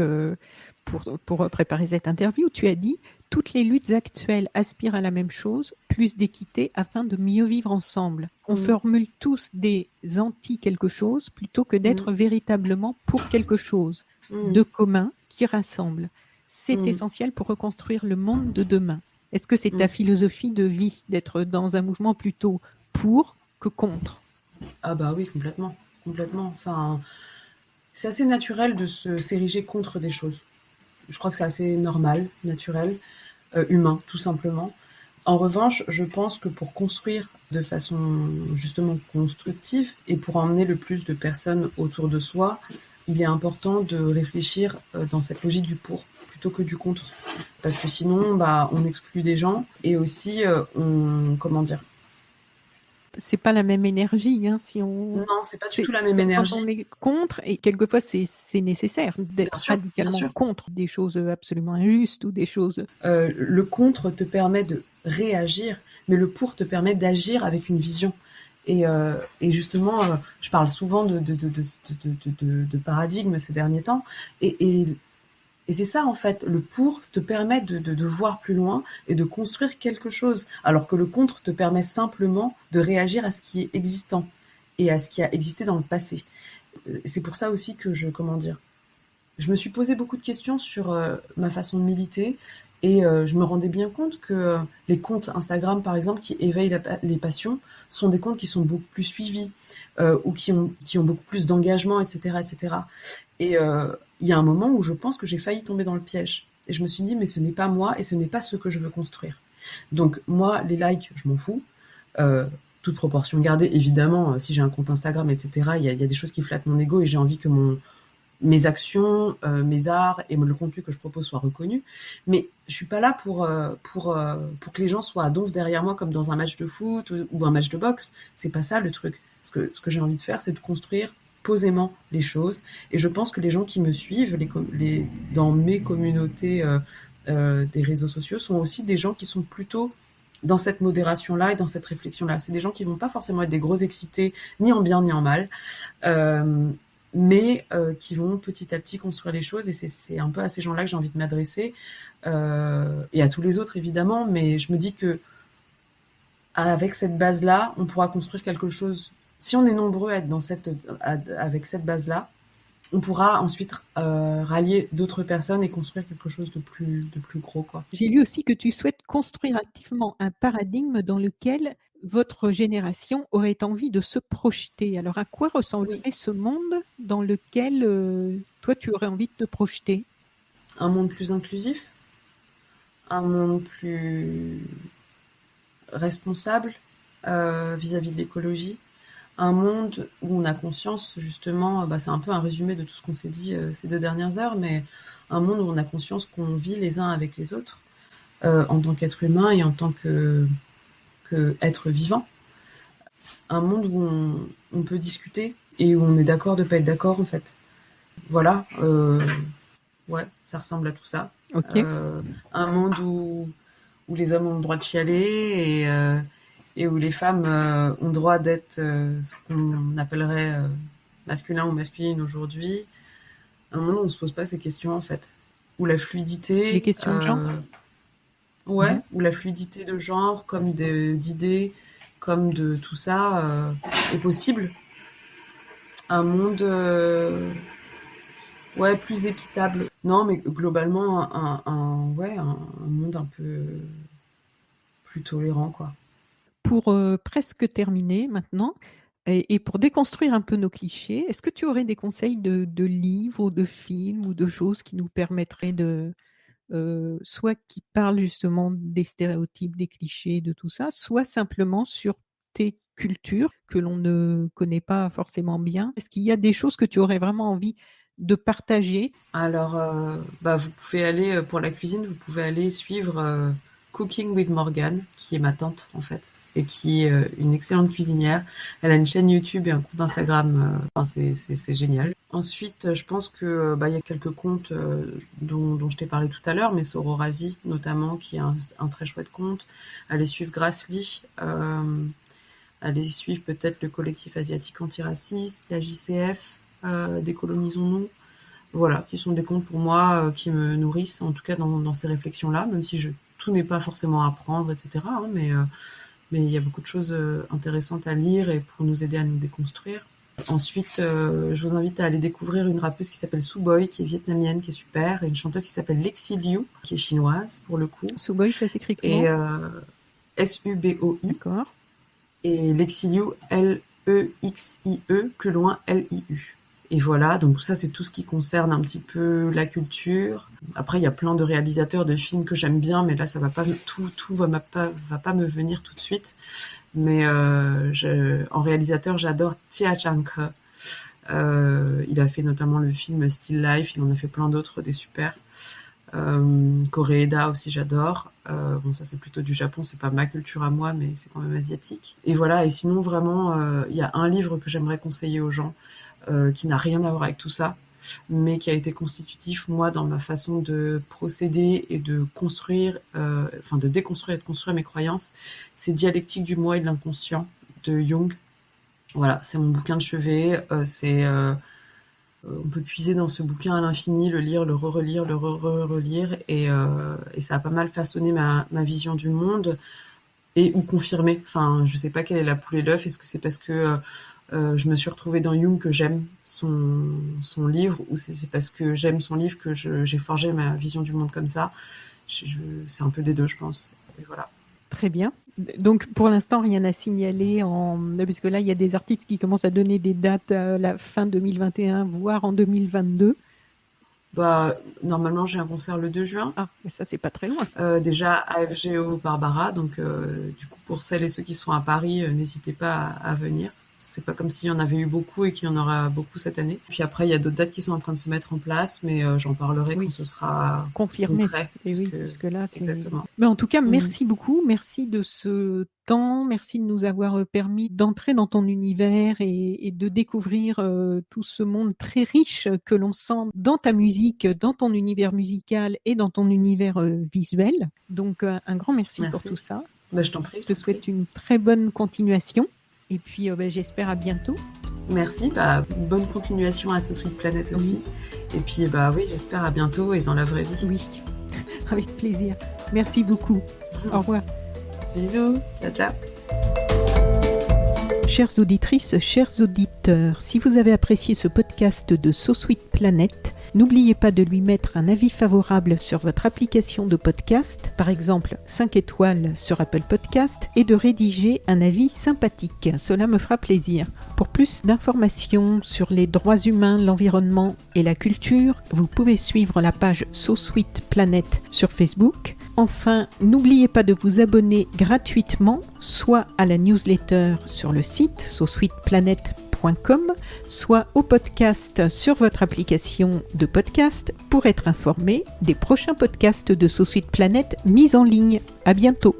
S1: pour préparer cette interview, tu as dit « Toutes les luttes actuelles aspirent à la même chose, plus d'équité afin de mieux vivre ensemble. On formule tous des anti-quelque chose plutôt que d'être véritablement pour quelque chose de commun qui rassemble. C'est essentiel pour reconstruire le monde de demain. » Est-ce que c'est ta philosophie de vie, d'être dans un mouvement plutôt pour que contre ?
S2: Ah bah oui, complètement, complètement. Enfin, c'est assez naturel de s'ériger contre des choses. Je crois que c'est assez normal, naturel, humain, tout simplement. En revanche, je pense que pour construire de façon justement constructive et pour emmener le plus de personnes autour de soi, il est important de réfléchir dans cette logique du pour plutôt que du contre. Parce que sinon, bah, on exclut des gens et aussi, comment dire,
S1: c'est pas la même énergie, hein, si on...
S2: Non, c'est pas du tout la même énergie.
S1: Quand on est contre, et quelquefois c'est nécessaire d'être radicalement contre des choses absolument injustes ou des choses...
S2: Le contre te permet de réagir, mais le pour te permet d'agir avec une vision. Et justement, je parle souvent de paradigme ces derniers temps, et c'est ça en fait, le pour te permet de voir plus loin et de construire quelque chose, alors que le contre te permet simplement de réagir à ce qui est existant et à ce qui a existé dans le passé. C'est pour ça aussi que je me suis posé beaucoup de questions sur ma façon de militer et je me rendais bien compte que les comptes Instagram par exemple qui éveillent les passions sont des comptes qui sont beaucoup plus suivis ou qui ont beaucoup plus d'engagement, etc., etc. Et il y a un moment où je pense que j'ai failli tomber dans le piège. Et je me suis dit, mais ce n'est pas moi et ce n'est pas ce que je veux construire. Donc moi, les likes, je m'en fous. Toute proportion gardée, évidemment, si j'ai un compte Instagram, etc., il y a des choses qui flattent mon ego et j'ai envie que mes actions, mes arts et le contenu que je propose soient reconnus. Mais je suis pas là pour que les gens soient à donf derrière moi comme dans un match de foot ou un match de boxe. C'est pas ça le truc. Ce que j'ai envie de faire, c'est de construire posément les choses. Et je pense que les gens qui me suivent dans mes communautés des réseaux sociaux sont aussi des gens qui sont plutôt dans cette modération-là et dans cette réflexion-là. C'est des gens qui vont pas forcément être des gros excités, ni en bien ni en mal, mais qui vont petit à petit construire les choses. Et c'est un peu à ces gens-là que j'ai envie de m'adresser, et à tous les autres évidemment. Mais je me dis que avec cette base-là, on pourra construire quelque chose. Si on est nombreux à être avec cette base-là, on pourra ensuite rallier d'autres personnes et construire quelque chose de plus gros, quoi.
S1: J'ai lu aussi que tu souhaites construire activement un paradigme dans lequel votre génération aurait envie de se projeter. Alors, à quoi ressemblerait ce monde dans lequel toi, tu aurais envie de te projeter ?
S2: Un monde plus inclusif, un monde plus responsable vis-à-vis de l'écologie, un monde où on a conscience, justement, c'est un peu un résumé de tout ce qu'on s'est dit ces 2 dernières heures, mais un monde où on a conscience qu'on vit les uns avec les autres, en tant qu'être humain et en tant que être vivant. Un monde où on peut discuter et où on est d'accord de pas être d'accord, en fait. Voilà, ouais, ça ressemble à tout ça.
S1: Okay.
S2: Un monde où les hommes ont le droit de chialer et où les femmes ont droit d'être ce qu'on appellerait masculin ou masculine aujourd'hui. Un monde où on se pose pas ces questions, en fait. Où la fluidité...
S1: Les questions de genre ?
S2: Ouais, où la fluidité de genre, comme d'idées, comme de tout ça, est possible. Un monde... ouais, plus équitable. Non, mais globalement, un monde un peu plus tolérant, quoi.
S1: Pour presque terminer maintenant, et pour déconstruire un peu nos clichés, est-ce que tu aurais des conseils de livres ou de films ou de choses qui nous permettraient de soit qui parlent justement des stéréotypes, des clichés, de tout ça, soit simplement sur tes cultures que l'on ne connaît pas forcément bien. Est-ce qu'il y a des choses que tu aurais vraiment envie de partager?
S2: Alors, vous pouvez aller, pour la cuisine, vous pouvez aller suivre Cooking with Morgan, qui est ma tante, en fait, et qui est une excellente cuisinière. Elle a une chaîne YouTube et un compte Instagram, c'est génial. Ensuite, je pense que il y a quelques comptes dont je t'ai parlé tout à l'heure, mais Sororasi, notamment, qui est un très chouette compte. Allez suivre Grassley, allez suivre peut-être le collectif asiatique antiraciste, la JCF, Décolonisons-nous. Voilà, qui sont des comptes pour moi qui me nourrissent, en tout cas dans ces réflexions-là, même si tout n'est pas forcément à apprendre, etc. Mais il y a beaucoup de choses intéressantes à lire et pour nous aider à nous déconstruire. Ensuite, je vous invite à aller découvrir une rappeuse qui s'appelle Suboi, qui est vietnamienne, qui est super, et une chanteuse qui s'appelle Lexi Liu, qui est chinoise pour le coup.
S1: Suboi, ça s'écrit comment?
S2: Et Suboi.
S1: D'accord.
S2: Et Lexi Liu, Lexie, plus loin Liu. Et voilà, donc ça c'est tout ce qui concerne un petit peu la culture. Après il y a plein de réalisateurs de films que j'aime bien, mais là ça va pas tout va pas me venir tout de suite. Mais en réalisateur j'adore Tia Chang He. Il a fait notamment le film Still Life, il en a fait plein d'autres des super. Koreeda aussi j'adore. Bon ça c'est plutôt du Japon, c'est pas ma culture à moi, mais c'est quand même asiatique. Et voilà, et sinon vraiment il y a un livre que j'aimerais conseiller aux gens. Qui n'a rien à voir avec tout ça, mais qui a été constitutif, moi, dans ma façon de procéder et de construire, de déconstruire et de construire mes croyances. C'est Dialectique du moi et de l'inconscient de Jung. Voilà, c'est mon bouquin de chevet. On peut puiser dans ce bouquin à l'infini, le lire, le relire, le relire, et ça a pas mal façonné ma vision du monde et ou confirmé. Enfin, je sais pas quelle est la poule et l'œuf. Est-ce que c'est parce que je me suis retrouvée dans Jung que j'aime son livre, ou c'est parce que j'aime son livre que j'ai forgé ma vision du monde comme ça. C'est un peu des deux, je pense. Et voilà.
S1: Très bien. Donc, pour l'instant, rien à signaler, puisque là, il y a des articles qui commencent à donner des dates à la fin 2021, voire en 2022.
S2: Normalement, j'ai un concert le 2 juin.
S1: Ah, mais ça, c'est pas très loin.
S2: Déjà, AFGO Barbara. Donc, du coup, pour celles et ceux qui sont à Paris, n'hésitez pas à venir. C'est pas comme s'il y en avait eu beaucoup et qu'il y en aura beaucoup cette année. Puis après, il y a d'autres dates qui sont en train de se mettre en place, mais j'en parlerai quand ce sera
S1: confirmé.
S2: Concret.
S1: Parce que là, c'est...
S2: Exactement.
S1: Mais en tout cas, merci beaucoup. Merci de ce temps. Merci de nous avoir permis d'entrer dans ton univers et de découvrir tout ce monde très riche que l'on sent dans ta musique, dans ton univers musical et dans ton univers visuel. Donc, un grand merci pour tout ça.
S2: Je t'en prie.
S1: Je te souhaite une très bonne continuation. Et puis, j'espère à bientôt.
S2: Merci. Bonne continuation à Sweet Planet aussi. Et puis, oui, j'espère à bientôt et dans la vraie vie.
S1: Oui, avec plaisir. Merci beaucoup. Au revoir.
S2: Bisous. Ciao, ciao.
S1: Chères auditrices, chers auditeurs, si vous avez apprécié ce podcast de Sweet Planet, n'oubliez pas de lui mettre un avis favorable sur votre application de podcast, par exemple 5 étoiles sur Apple Podcast, et de rédiger un avis sympathique. Cela me fera plaisir. Pour plus d'informations sur les droits humains, l'environnement et la culture, vous pouvez suivre la page Sweet Planet sur Facebook. Enfin, n'oubliez pas de vous abonner gratuitement, soit à la newsletter sur le site sosweetplanet.com, soit au podcast sur votre application de podcast pour être informé des prochains podcasts de Sweet Planet mis en ligne. À bientôt.